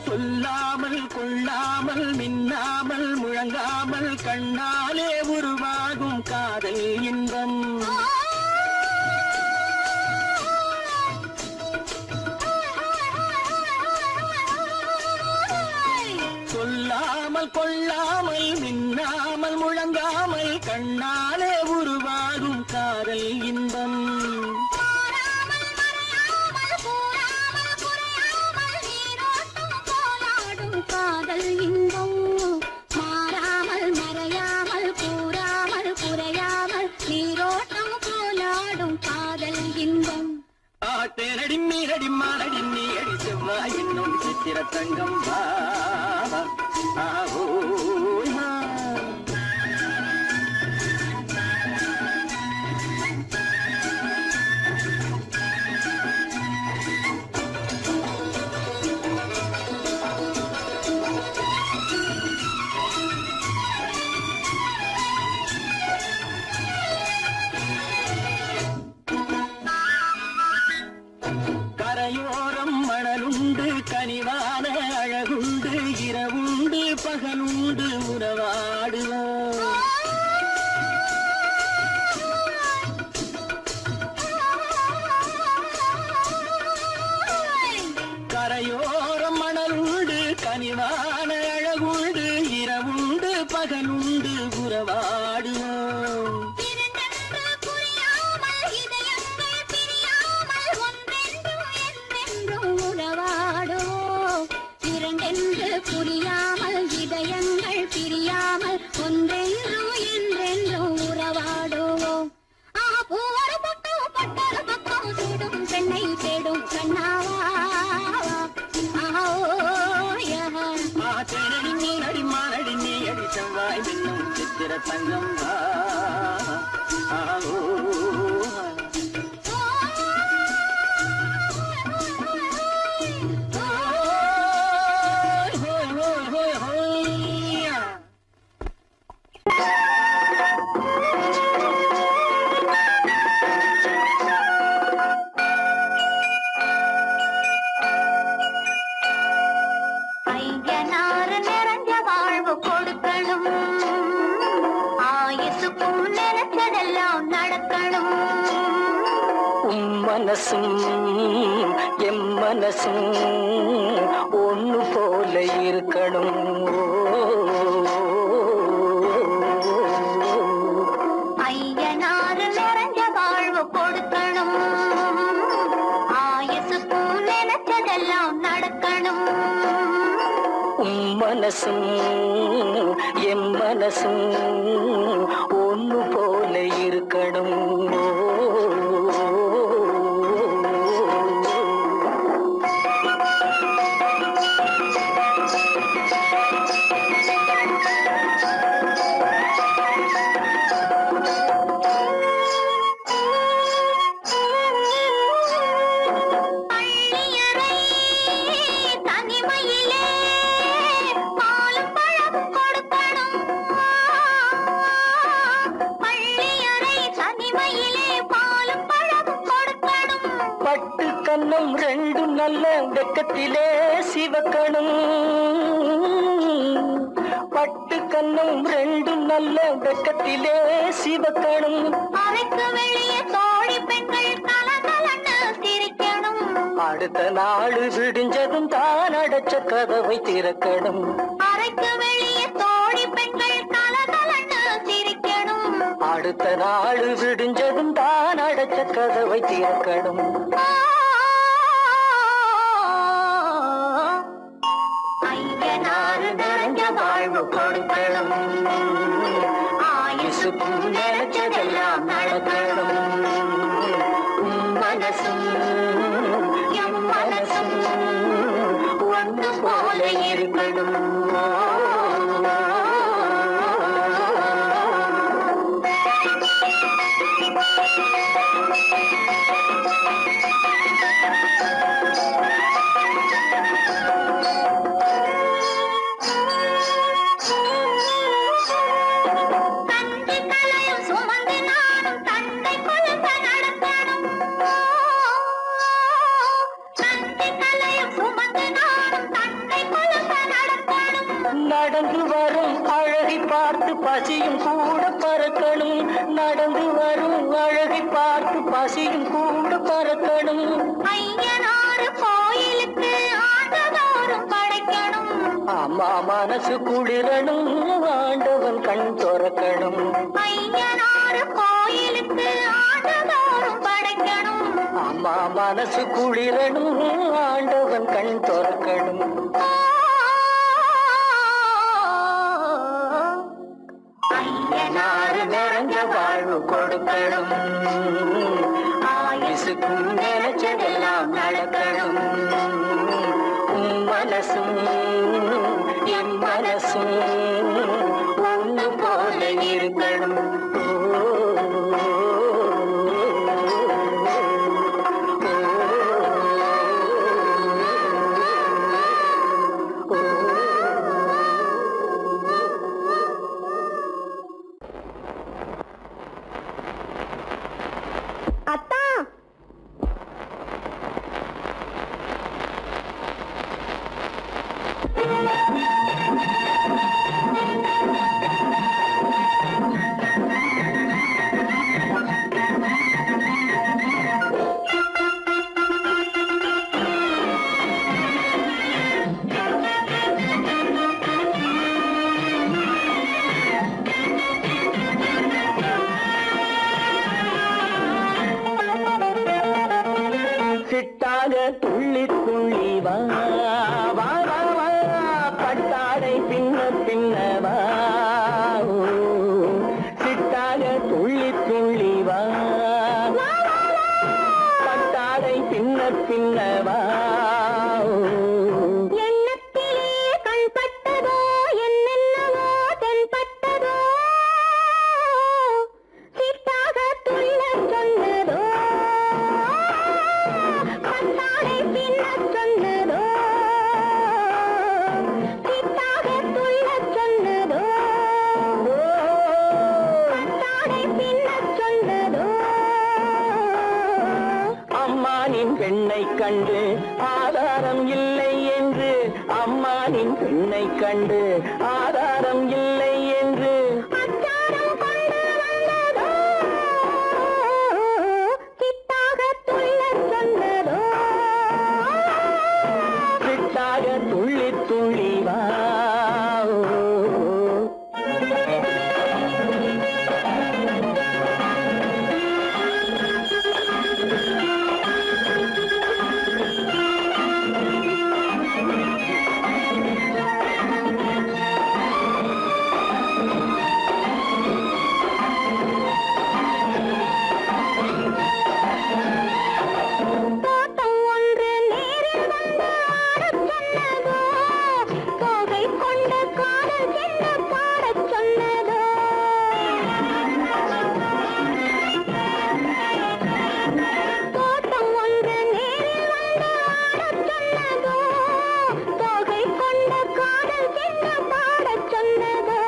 சொல்லாமல் கொள்ளாமல் மின்னாமல் முழங்காமல் கண்ணாலே உருவாகும் காதல் இன்பம் சொல்லாமல் கொள்ளாமல் மின்னாமல் முழங்காமல் கண்ணாலே உருவாகும் காதல் இன்பம் மாறாமல் மறையாமல் கூறாமல் குறையாமல் நீரோட்டம் போலாடும் காதல் இன்பம் மாறாமல் மறையாமல் கூறாமல் குறையாமல் நீரோட்டம் போலாடும் காதல் இன்பம் தேனடி மீனடி மானடி நீ அடி செவ்வாய் இன்னும் சித்திர தங்கம் வாவா ஆவோயா கரையோரம் மணலுண்டு கனிவான அழகுண்டு இரவுண்டு பகலுண்டு உறவாடுவோம் கரையோரம் மணலுண்டு கனிவான அழகுண்டு இரவுண்டு பகலுண்டு உறவாடுவோம் இரண்டென்று புரியாமல் இதயங்கள் பிரியாமல் ஒன்றென்றும் என்றென்றும் உறவாடுவோம் இரண்டென்று புரியாமல் இதயங்கள் பிரியாமல் ஒன்றென்றும் என்றென்றும் உறவாடுவோம் பூவொரு பக்கம் பட்டொரு பக்கம் தேடும் பெண்ணை தேடும் கண்ணாவா தேனடி மீனடி மானடி நீ அடி செவ்வாய் மின்னும் சித்திர தங்கம் ஆவோ ஐயனாறு நிறைஞ்ச வாழ்வு கொடுக்கணும் ஆயுசுக்கும் நினைச்சதெல்லாம் நடக்கணும் மனசும் எம் மனசும் ஒண்ணு போல இருக்கணும் ஐயனாறு நிறைஞ்ச வாழ்வு கொடுக்கணும் ஆயுசுக்கும் நினைச்சதெல்லாம் நடக்கணும் மனசும் எம் மனசும் ஒண்ணு போல இருக்கணும் பள்ளியறை தனிமையிலே பாலும் பழமும் கொடுக்கணும் பள்ளியறை தனிமையிலே பாலும் பழமும் கொடுக்கணும் பட்டு கன்னம் ரெண்டும் நல்ல வெக்கத்திலே சிவக்கணும் பட்டு கன்னம் ரெண்டும் நல்ல வெக்கத்திலே சிவக்கணும் அறைக்கு வெளியே தோழி பெண்கள் கலகலன்னு சிரிக்கணும் அடுத்த நாள் விடிஞ்சதும் தான் அடைச்ச கதவை திறக்கணும் அறைக்கு வெளியே தோழி பெண்கள் கலகலன்னு சிரிக்கணும் அடுத்த நாள் விடிஞ்சதும் தான் அடைச்ச கதவை திறக்கணும். ஐயனாறு நிறைஞ்ச வாழ்வு கொடுக்கணும். ஆயுசுக்கும் நினைச்சதெல்லாம் நடக்கணும். மனசும் எம் மனசும் ஒன்று போல இருக்கணும். நடந்து வரும் அழகை பார்த்து பசியும் கூட பறக்கணும். நடந்து வரும் அழகை பார்த்து பசியும் கூட பறக்கணும். ஐயனாறு கோயிலுக்கு ஆண்டதோறும் படைக்கணும். அம்மா மனசு குளிரணும், ஆண்டவன் கண் துறக்கணும். ஐயனாறு கோயிலுக்கு ஆண்டதோறும் படைக்கணும். அம்மா மனசு குளிரணும், ஆண்டவன் கண் துறக்கணும். ஐயனாறு நிறைஞ்ச வாழ்வு கொடுக்கணும். ஆயுசுக்கும் நினைச்சதெல்லாம் நடக்கணும். மனசும் என் மனசும் ஒன்று போல இருக்கணும். அத்தா, சிட்டாக துள்ளி துள்ளி வா வா வா வா, பட்டாடை பின்ன பின்னவா. சிட்டாக துள்ளி துள்ளி வா, பட்டாடை பின்ன பின்னவா. எண்ணத்திலே கண்பட்டதோ என்னென்னவோ தென்பட்டதோ, சிட்டாக துள்ள சொன்னதோ, பட்டாடை பின்ன சொன்னதோ, சிட்டாக துள்ள சொன்னதோ, பட்டாடை பின்ன சொன்னதோ. அம்மானின் பெண்ணை கண்டு ஆதாரம் இல்லை என்று, அம்மானின் பெண்ணை கண்டு ஆதாரம் இல்லை என்று அச்சாரம் கொண்டு வந்ததோ, சிட்டாக துள்ள சொன்னதோ. சிட்டாக துள்ளி துள்ளி வா. தோட்டம் ஒன்று நேரில் வந்து ஆடச் சொன்னதோ, தோகை கொண்ட காதல் என்ன பாடச் சொன்னதோ. தோட்டம் ஒன்று நேரில் வந்து ஆடச் சொன்னதோ, தோகை கொண்ட காதல் என்ன பாடச் சொன்னதோ.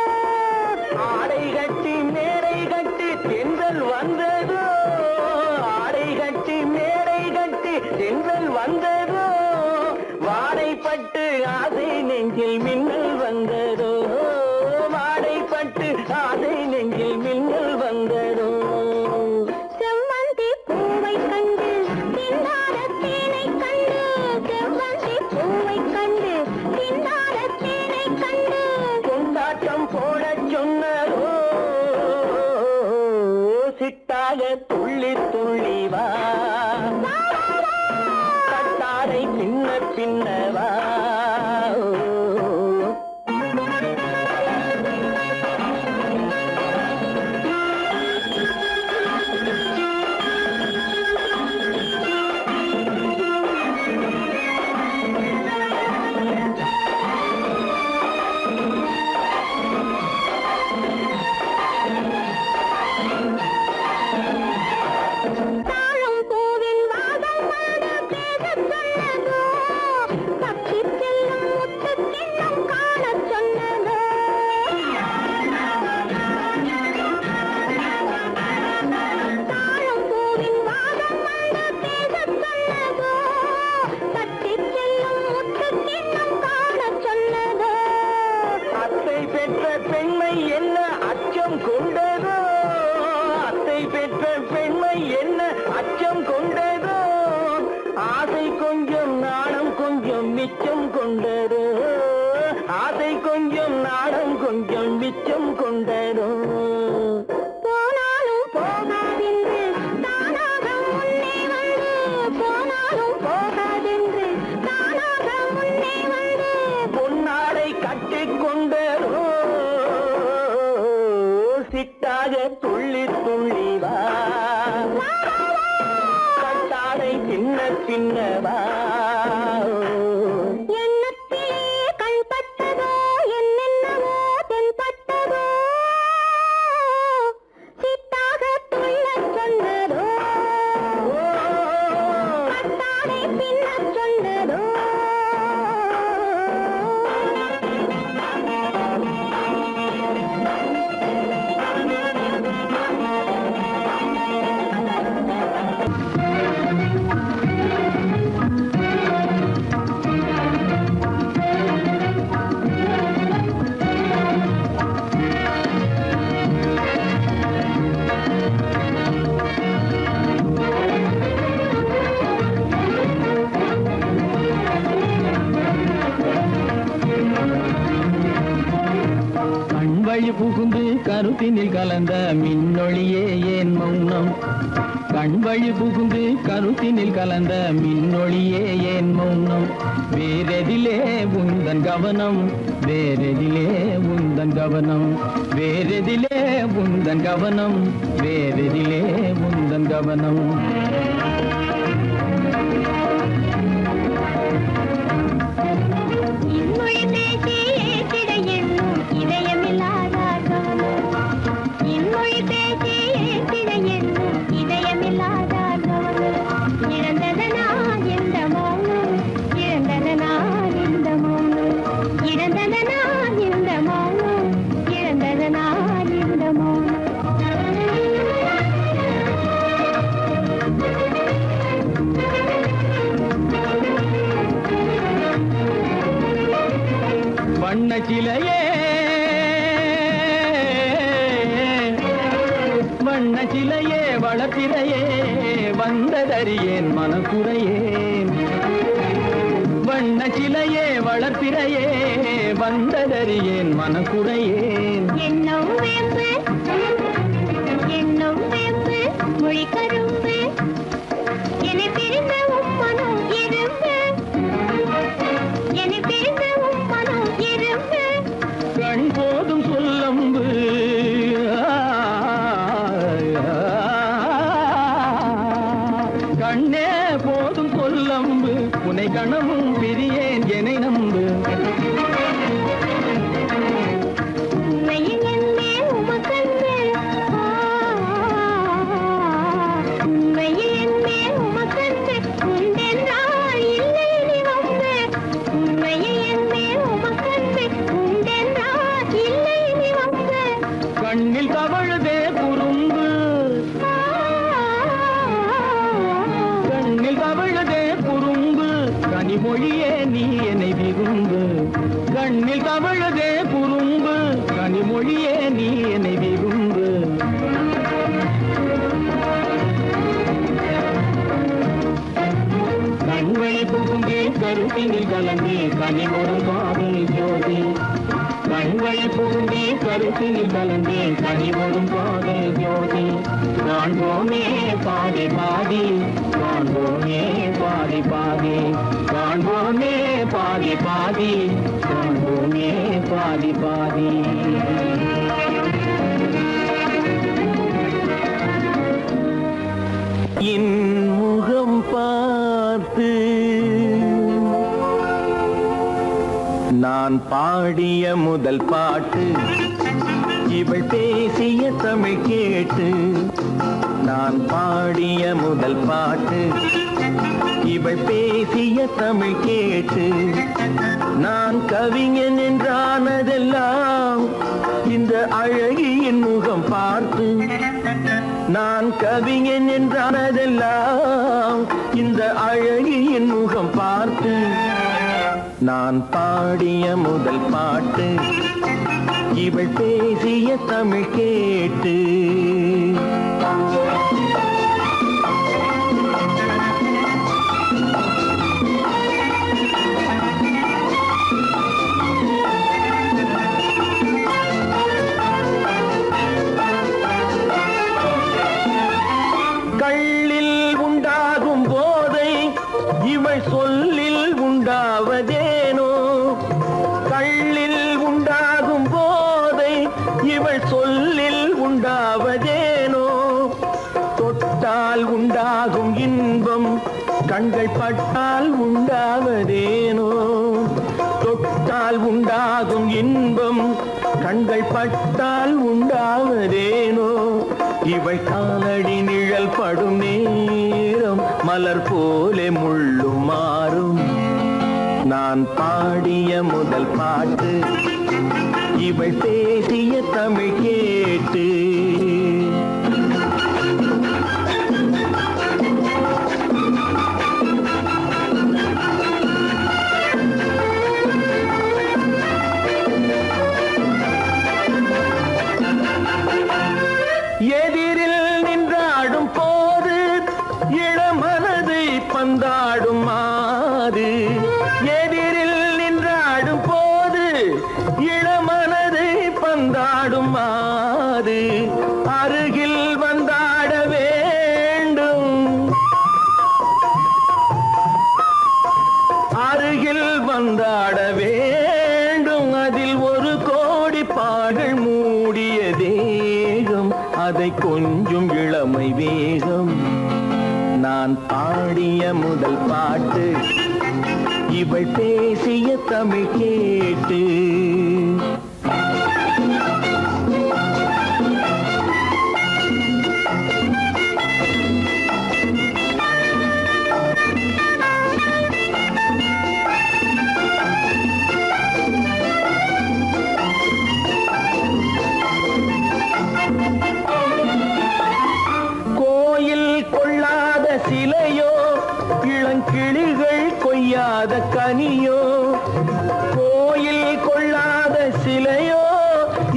ஆடை கட்டி மேடை கட்டி தென்றல் வந்ததோ, ஆடை கட்டி மேடை கட்டி தென்றல் வந்ததோ, வாடைப்பட்டு ஆசை நெஞ்சில் மின்னல் வந்ததோ, வாடைப்பட்டு ஆசை நெஞ்சில் மின்னல் வந்ததோ. செவ்வந்தி பூவை கண்டு தின்னாத தேனை கண்டு, செவ்வந்தி பூவை கண்டு தின்னாத தேனை கண்டு, கொண்டாட்டம் போடச் சொன்னதோ, பின்னவா தாழம் பூவின் வாதம் வந்து பேசச் சொன்னதோ, தப்பிச் செல்லும் முத்துக்கிண்ணம் காணச் சொன்னதோ. தாழம் பூவின் வாதம் வந்து பேசச் சொன்னதோ, தப்பிச் செல்லும் முத்துக்கிண்ணம் காணச் சொன்னதோ. அத்தை பெற்ற பெண்மை என்ன அச்சம் கொண்டதோ அத்தை பெற்ற பெண்மை என்ன அச்சம் கொண்டதோ ஆசை கொஞ்சம் நாணம் கொஞ்சம் மிச்சம் கொண்டதோ ஆசை கொஞ்சம் நாணம் கொஞ்சம் மிச்சம் கொண்டதோ போனாலும் போகாதென்று தானாக முன்னே வந்து, போனாலும் போகாதென்று தானாக முன்னே வந்து. பொன்னாடை கட்டிக்கொண்டதோ சிட்டாக துள்ளி துள்ளி வா கட்டாடை பின்ன பின்னவா எண்ணத்திலே கண்பட்டதோ என்னென்னவோ தென்பட்டதோ, சித்தாக துள்ளச் சொன்னதோ, கட்டாடை பின்னச் சொன்னதோ. கண்வழி புகுந்து கருத்தினில் கலந்த மின்னொளியே ஏன் மௌனம் கண்வழி புகுந்து கருத்தினில் கலந்த மின்னொளியே ஏன் மௌனம் வேறெதிலே உந்தன் கவனம் வேறெதிலே உந்தன் கவனம் வேறெதிலே உந்தன் கவனம் வேறெதிலே உந்தன் கவனம் இன்மொழி பேசி ஏற்றிட எண்ணும் இதயமில்லாதார்கவனம், இன்மொழி பேசி ஏற்றிட எண்ணும் இதயமில்லாதார்கவனம். இழந்ததனா இந்த மௌனம் இழந்ததனா இந்த மௌனம் இழந்ததனா இந்த மௌனம் இழந்ததனா இந்த மௌனம். வண்ண சிலையே வண்ண சிலையே வளர்த்திரையே வந்ததறியேன் மனக்குறையேன் வண்ண சிலையே வளர்த்திரையே வந்ததறியேன் மனக்குறையேன் எண்ணம் வேம்பு எண்ணம் வேம்பு மொழி கரும்பு என்னை பிரிந்த உம்மனம் இரும்பு என்னை பிரிந்த உம்மனம் இரும்பு. கண் போதும் சொல்லம்பு கண்ணே போதும் சொல்லம்பு உனை கணமும் பிரியேன் என்னை நம்பு உண்மையில் என்னே உமக்கன்று உண்மையில் என்னே உமக்கன்று உண்டென்றால் இல்லை நீ வம்பு. உண்மையில் என்னே உமக்கன்று உண்டென்றால் இல்லை நீ வம்பு. கண்ணில் தவழுதே குறும்பு கண்ணில் தவழுதே குறும்பு கனிமொழியே நீ என்னை விரும்பு கண்ணில் தவழுதே குறும்பு கனிமொழியே நீ என்னை விரும்பு கண்வழி புகுந்தே கருத்தினில் கலந்து கனிமொரு காதல் ஜோதி கண்வழி புகுந்தே கருத்தினில் கலந்து கனிமொரும் காதல் ஜோதி காண்போமே பாடி பாடி காண்போமே பாடி பாதி பாதி காண்போமே பாதி பாதி காண்போமே பாதி பாதி என் முகம் பார்த்து நான் பாடிய முதல் பாட்டு இவள் பேசிய தமிழ் கேட்டு நான் பாடிய முதல் பாட்டு இவள் பேசிய தமிழ் கேட்டு நான் கவிஞன் என்றானதெல்லாம் இந்த அழகியின் முகம் பார்த்து நான் கவிஞன் என்றானதெல்லாம் இந்த அழகியின் முகம் பார்த்து நான் பாடிய முதல் பாட்டு இவள் பேசிய தமிழ் கேட்டு கள்ளில் உண்டாகும் போதை இவள் சொல்லில் உண்டாவதேனோ கள்ளில் உண்டாகும் போதை இவள் சொல்லில் உண்டாவதேனோ தொட்டால் உண்டாகும் இன்பம் கண்கள் பட்டால் உண்டாவதேனோ தொட்டால் உண்டாகும் இன்பம் கண்கள் பட்டால் உண்டாவதேனோ இவள் காலடி நிழல் படும் நேரம் மலர் போலே முள்ளும் மாறும் நான் பாடிய முதல் பாட்டு இவள் பேசிய தமிழ் கேட்டு எதிரில் நின்றாடும் போது இளமனதை பந்தாடும் மாறு எதிரில் நின்றாடும் போது இளமனதை பந்தாடும் மாறு அருகில் வந்தாட வேண்டும் அருகில் வந்தாட வேண்டும் அதில் ஒரு கோடி பாடல் மூடிய தேகம் அதை கொஞ்சம் இளமை வேகம் நான் பாடிய முதல் பாட்டு இவள் பேசிய தமிழ் கேட்டு சிலையோ இளங்கிளிகள் கொய்யாத கனியோ கோயில் கொள்ளாத சிலையோ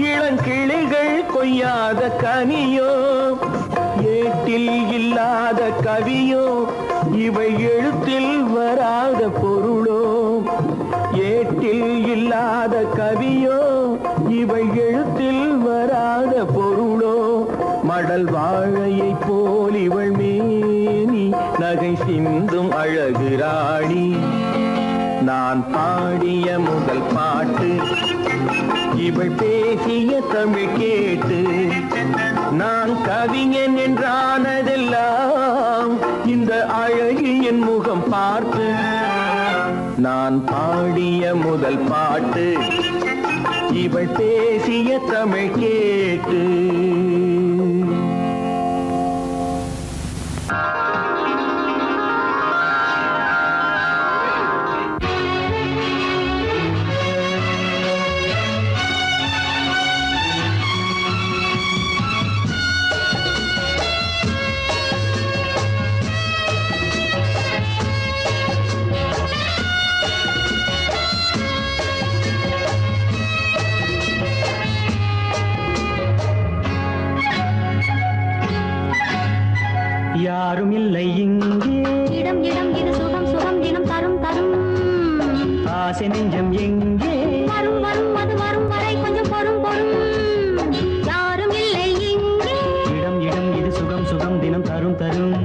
இளங்கிளிகள் கொய்யாத கனியோ ஏட்டில் இல்லாத கவியோ இவை எழுத்தில் வராத பொருளோ ஏட்டில் இல்லாத கவியோ இவை எழுத்தில் வராத பொருளோ மடல் வாழையை போல் இவள் மேனி நகை சிந்தும் அழகு ராணி நான் பாடிய முதல் பாட்டு இவள் பேசிய தமிழ் கேட்டு நான் கவிஞன் என்றானதெல்லாம் இந்த அழகியின் முகம் பார்த்து நான் பாடிய முதல் பாட்டு இவள் பேசிய தமிழ் கேட்டு யாரும் இல்லை இங்கே இடம் இடம் இது சுகம் சுகம் தினம் தரும் தரும் ஆசை நெஞ்சம் எங்கே வரும் வரும் அது வரும் வரை கொஞ்சம் பொறும் பொறும் யாரும் இல்லை இங்கே இடம் இடம் இது சுகம் சுகம் தினம் தரும் தரும்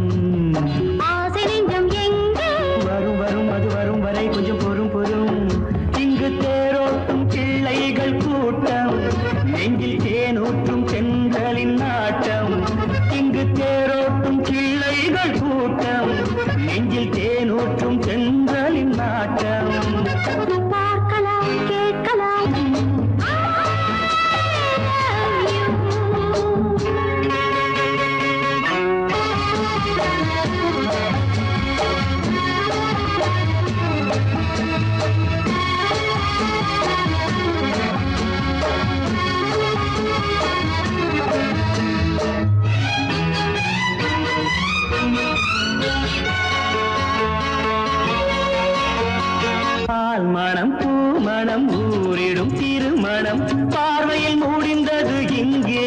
ஆசை நெஞ்சம் எங்கே தோட்டம் நெஞ்சில் தேனூற்றும் சென்றலின் நாட்டம் பார்க்கலாம் கேட்கலாம் பால் மணம் பூ மணம் ஊரிடும் திருமணம் பார்வையில் முடிந்தது இங்கே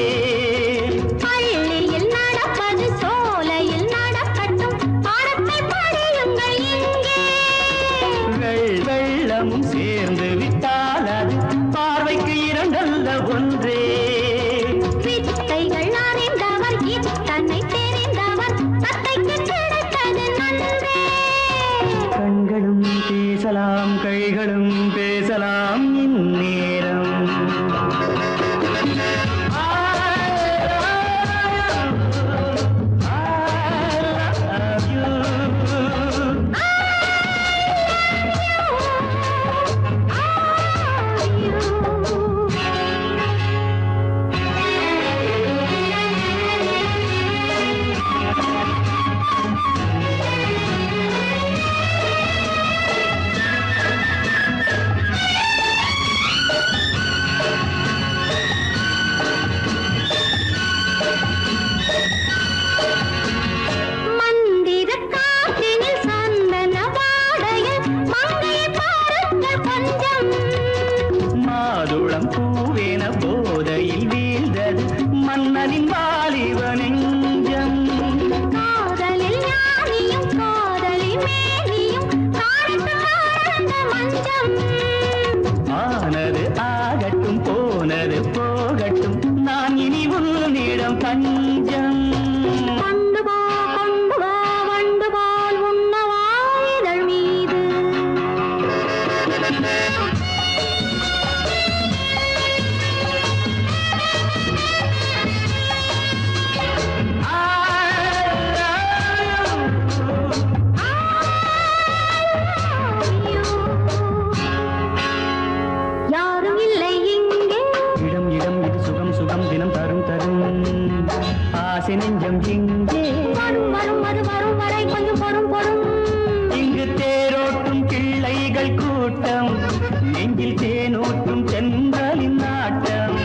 பள்ளியில் நடப்பது சோலையில் நடக்கட்டும் பாடத்தை படியுங்கள் இங்கே வெள்ளமும் சேர்ந்து விட்டால் அது பார்வைக்கு இரண்டல்ல ஒன்றே வித்தைகள் அறிந்தவர் இத்தனை தெரிந்தவர் தத்தைக்கு கிடைத்தது நன்றே கண்களும் பேசலாம் கைகளும் பேசலாம் இந்நேரம் மந்திர காற்றினில் சந்தன வாடையில் மங்கையை பாருங்கள் கொஞ்சம் மாதுளம் பூவேன போதையில் வீழ்ந்தது மன்னனின் வாலிப நெஞ்சம் காதலில் ஞானியும் காதலி மேனியும் காணித்து ஆழ்ந்த மஞ்சம் ஆனது ஆகட்டும் போனது போகட்டும் நான் இனி உன்னிடம் பஞ்சம் கொண்டு வா வண்டு போல் உண்ணவா இதழ் மீது யாரும் இல்லை இங்கே இடம் இடம் இது சுகம் சுகம் தினம் தரும் தரும் ஆசை நெஞ்சம் இங்கே வரும் வரும் அது வரும் வரை கொஞ்சம் பொறும் பொறும் இங்கு தேரோட்டும் பிள்ளைகள் கூட்டம் நெஞ்சில் தேனூற்றும் சென்றலின் நாட்டம்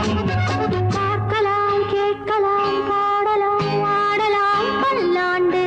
பார்க்கலாம் கேட்கலாம் பாடலாம் ஆடலாம் பல்லாண்டு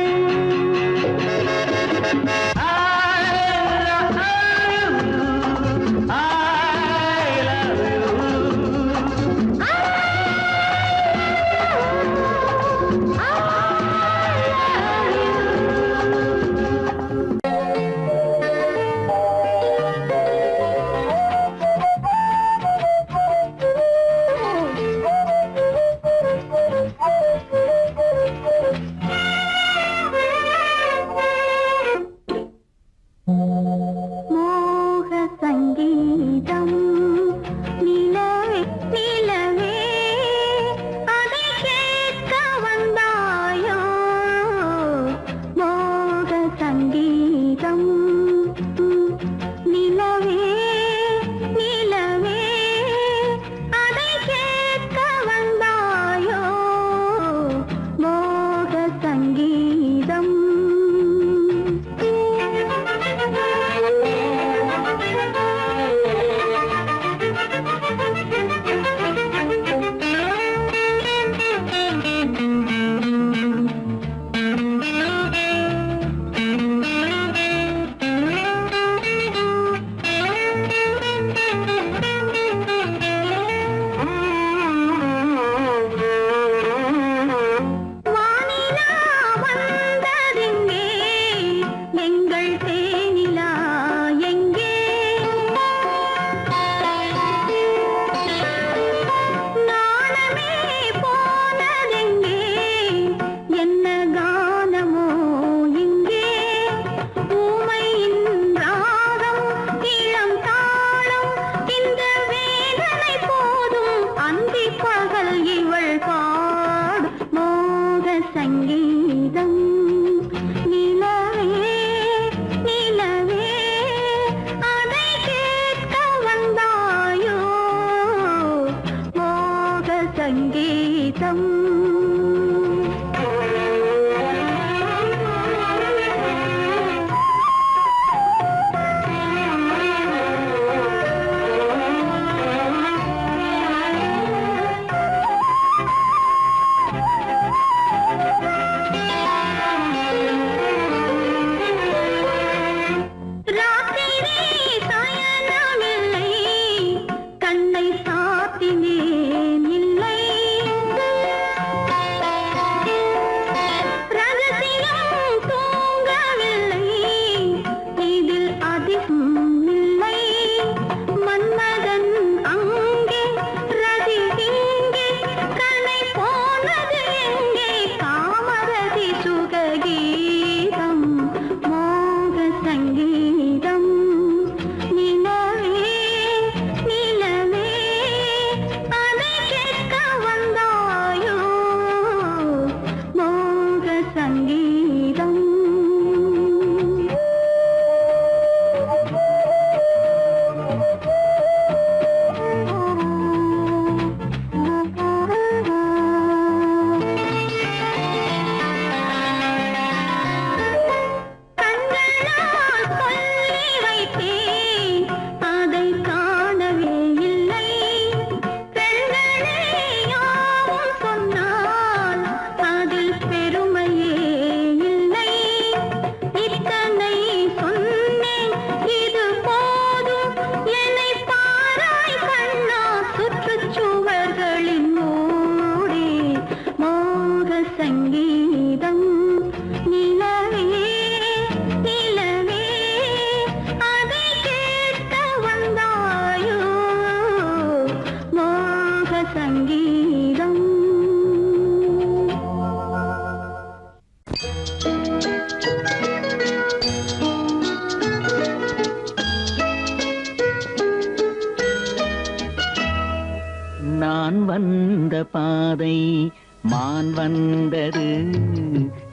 வந்தது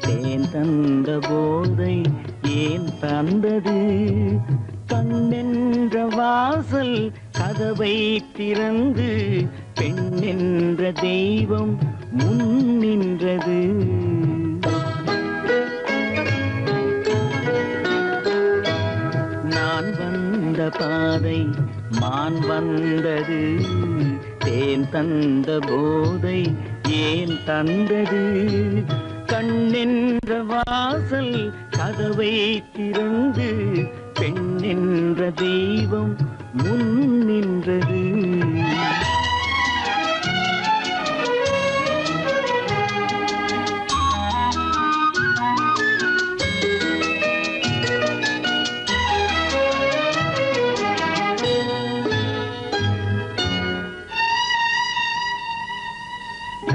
தேன் தந்த போதை ஏன் தந்தது கண்ணென்ற வாசல் கதவை திறந்து பெண் என்ற தெய்வம் முன் நின்றது நான் வந்த பாதை மான் வந்தது தேன் தந்த போதை ஏன் தந்தது கண்ணென்ற வாசல் கதவை திறந்து பெண் என்ற தெய்வம் முன் நின்றது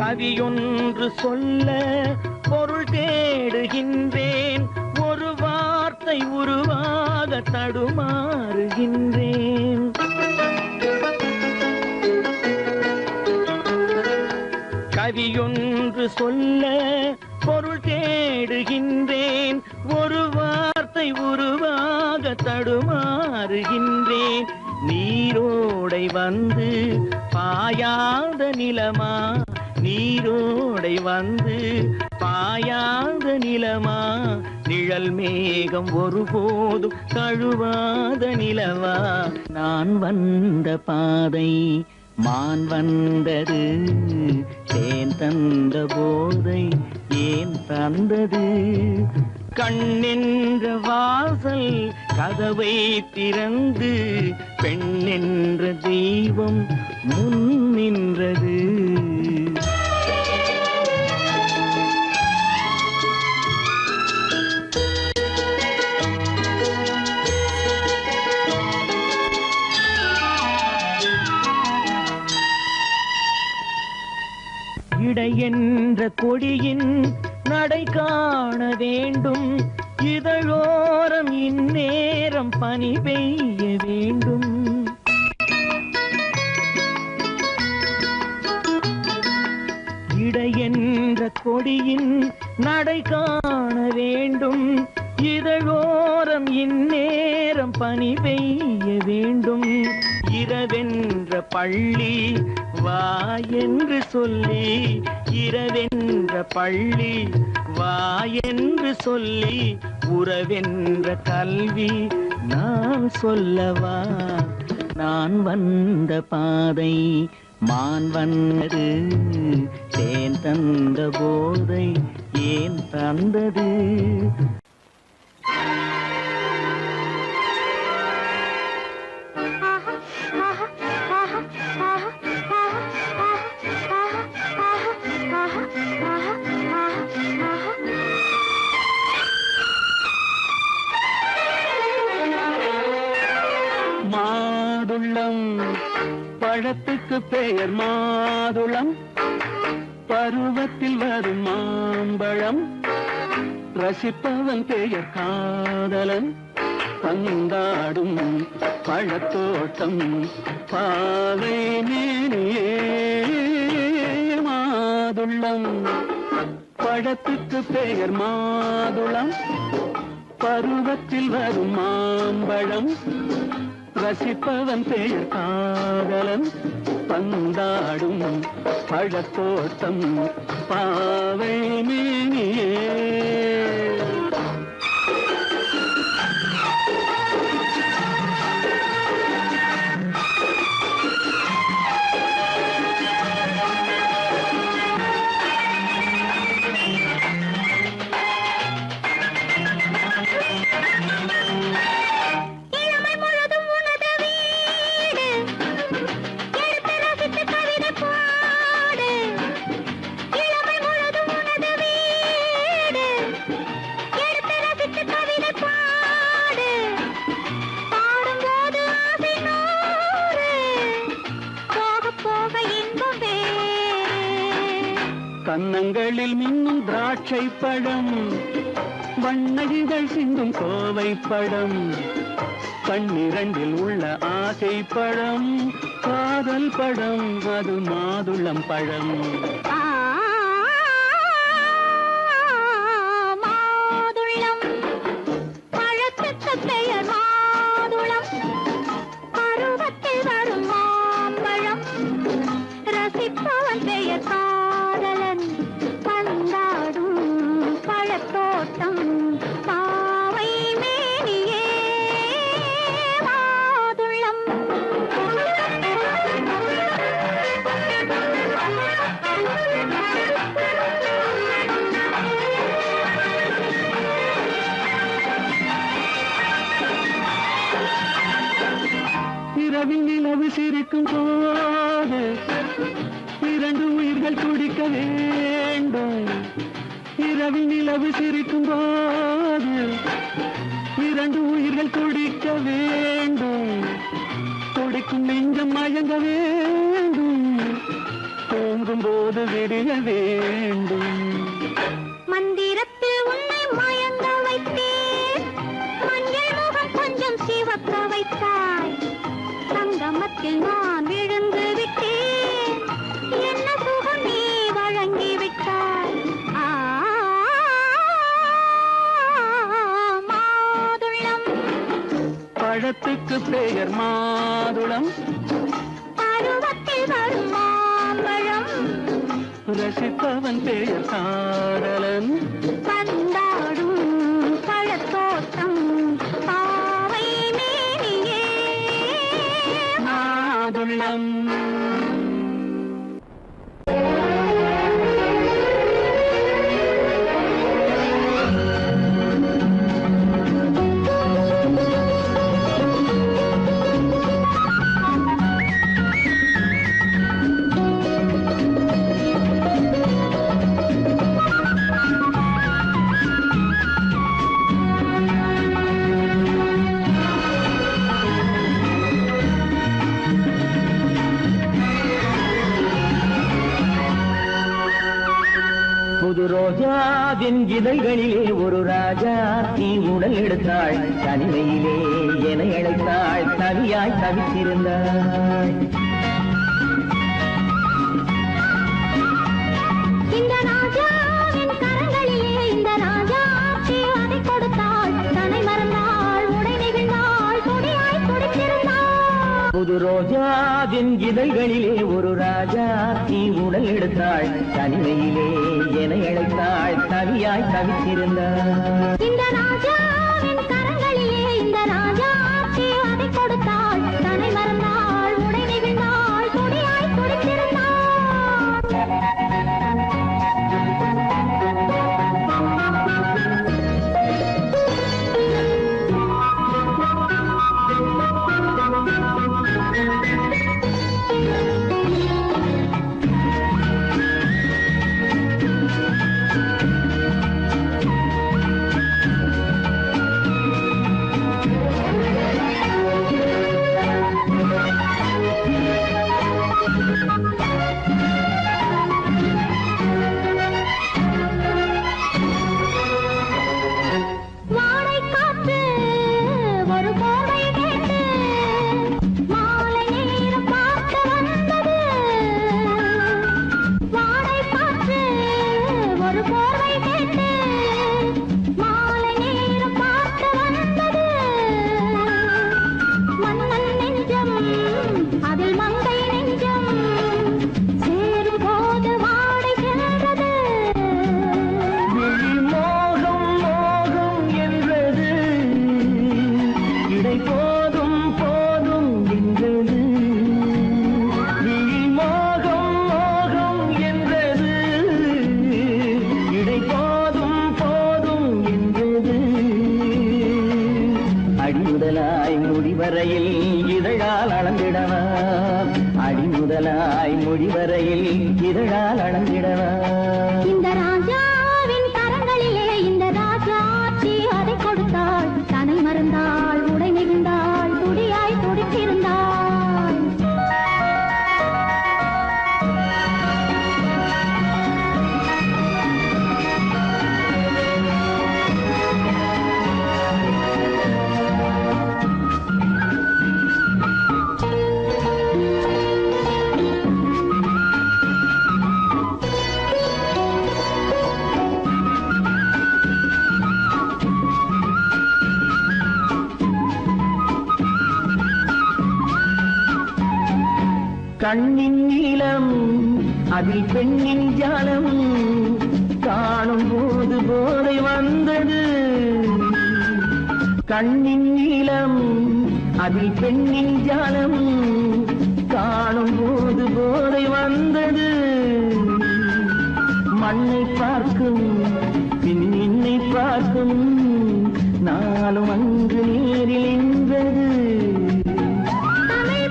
கவியொன்று சொல்ல பொருள் தேடுகின்றேன் ஒரு வார்த்தை உருவாக தடுமாறுகின்றேன் கவியொன்று சொல்ல பொருள் தேடுகின்றேன் ஒரு வார்த்தை உருவாக தடுமாறுகின்றேன் நீரோடை வந்து பாயாத நிலமா நீரோடை வந்து பாயாத நிலமா நிழல் மேகம் ஒருபோதும் தழுவாத நிலவா நான் வந்த பாதை மான் வந்தது தேன் தந்த போதை ஏன் தந்தது கண்ணென்ற வாசல் கதவை திறந்து பெண் என்ற தெய்வம் முன் நின்றது இடை என்ற கொடியின் நடை காண வேண்டும் இதழோரம் இந்நேரம் பனி பெய்ய வேண்டும் இடை என்ற கொடியின் நடை காண வேண்டும் இதழோரம் இந்நேரம் பனி பெய்ய வேண்டும் இரவென்ற பள்ளி வா என்று சொல்லி இரவென்ற பள்ளி வா என்று சொல்லி உறவென்ற கல்வி நான் சொல்லவா நான் வந்த பாதை மான் வந்தது தேன் தந்த போதை ஏன் தந்தது மாதுளம் பழத்துக்கு பெயர் மாதுளம் பருவத்தில் வரும் மாம்பழம் ரசிப்பவன் பெயர் காதலன் பந்தாடும் பழத்தோட்டம் பாவை மேனியே மாதுளம் பழத்துக்கு பெயர் மாதுளம் பருவத்தில் வரும் மாம்பழம் ரசிப்பவன் பெயர் காதலன் பந்தாடும் பழத்தோட்டம் பாவை மேனியே கன்னங்களில் மின்னும் திராட்சை பழம் வண்ணகிகள் சிந்தும் கோவை பழம் கண்ணிரண்டில் உள்ள ஆசை பழம் காதல் பழம் அது மாதுளம் பழம் இரவில் நிலவு சிரிக்கும் போது இரண்டு உயிர்கள் துடிக்க வேண்டும். இரவில் நிலவு சிரிக்கும் போது இரண்டு உயிர்கள் துடிக்க வேண்டும். துடிக்கும் நெஞ்சம் மயங்க வேண்டும். தூங்கும் போது விடிய வேண்டும். மந்திரத்தில் உன்னை மயங்க வைத்தேன். மஞ்சள் முகம் கொஞ்சம் சிவக்க வைத்தாய். சங்கமத்தில் நான் விழுந்து விட்டேன். என்ன சுகம் நீ வழங்கி விட்டாய். மாதுளம் பழத்துக்கு பெயர் மாதுளம். பருவத்தில் வரும் மாம்பழம். ரசிப்பவன் பெயர் காதலன். பந்தாடும் பழத்தோட்டம் பாவை மேனியே மாதுளம். புது ரோஜாவின் இதழ்களிலே ஒரு ராஜா நீ உடல் எடுத்தாள். தனிமையிலே என அழைத்தாள். தனியாய் தவித்திருந்தாள். இந்த ராஜாவின் கரங்களிலே இந்த ராஜா அதை கொடுத்தாள். தன்னை மறந்தாள். உடை நெகிழ்ந்தாள். துடியாய் துடித்திருந்தாள். புது ரோஜாவின் இதழ்களிலே ஒரு ராஜா நீ உடல் எடுத்தாள். தனிமையிலே என அழைத்தாள். தனியாய் தவித்திருந்தாள். இந்த ராஜாவின் கரங்களிலே இந்த ராஜா அதை கொடுத்தாள். தன்னை மறந்தாள். உடை நெகிழ்ந்தாள். துடியாய் துடித்திருந்தாள். முடிவரையில் இதழால் அளந்திடவா. இந்த ராஜாவின் கரங்களிலே இந்த ராஜாச்சி அதை கொடுத்தாள். தன்னை மறந்தாள். உடை நெகிழ்ந்தாள். துடியாய் துடித்திருந்தாள். கண்ணின் நீளம் அதில் பெண்ணின் ஜாலம் காணும் போது போதை வந்தது. கண்ணின் நீளம் அதில் பெண்ணின் ஜாலம் காணும் போது போதை வந்தது. மண்ணை பார்க்கும் பின் என்னை பார்க்கும் நாளும் அங்கு நேரில் நின்றது. தமிழ்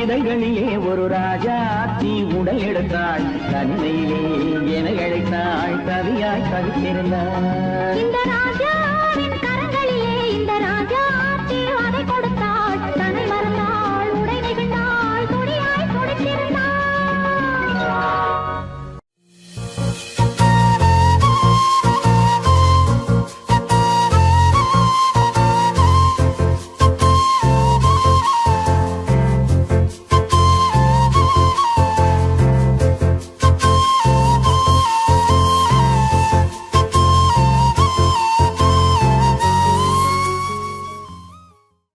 இதழ்களிலே ஒரு ராஜா தீ உடல் எடுத்தாள் தனிமையிலே என அழைத்தாள் கவியாய் தவித்திருந்தாள் இந்த ராஜா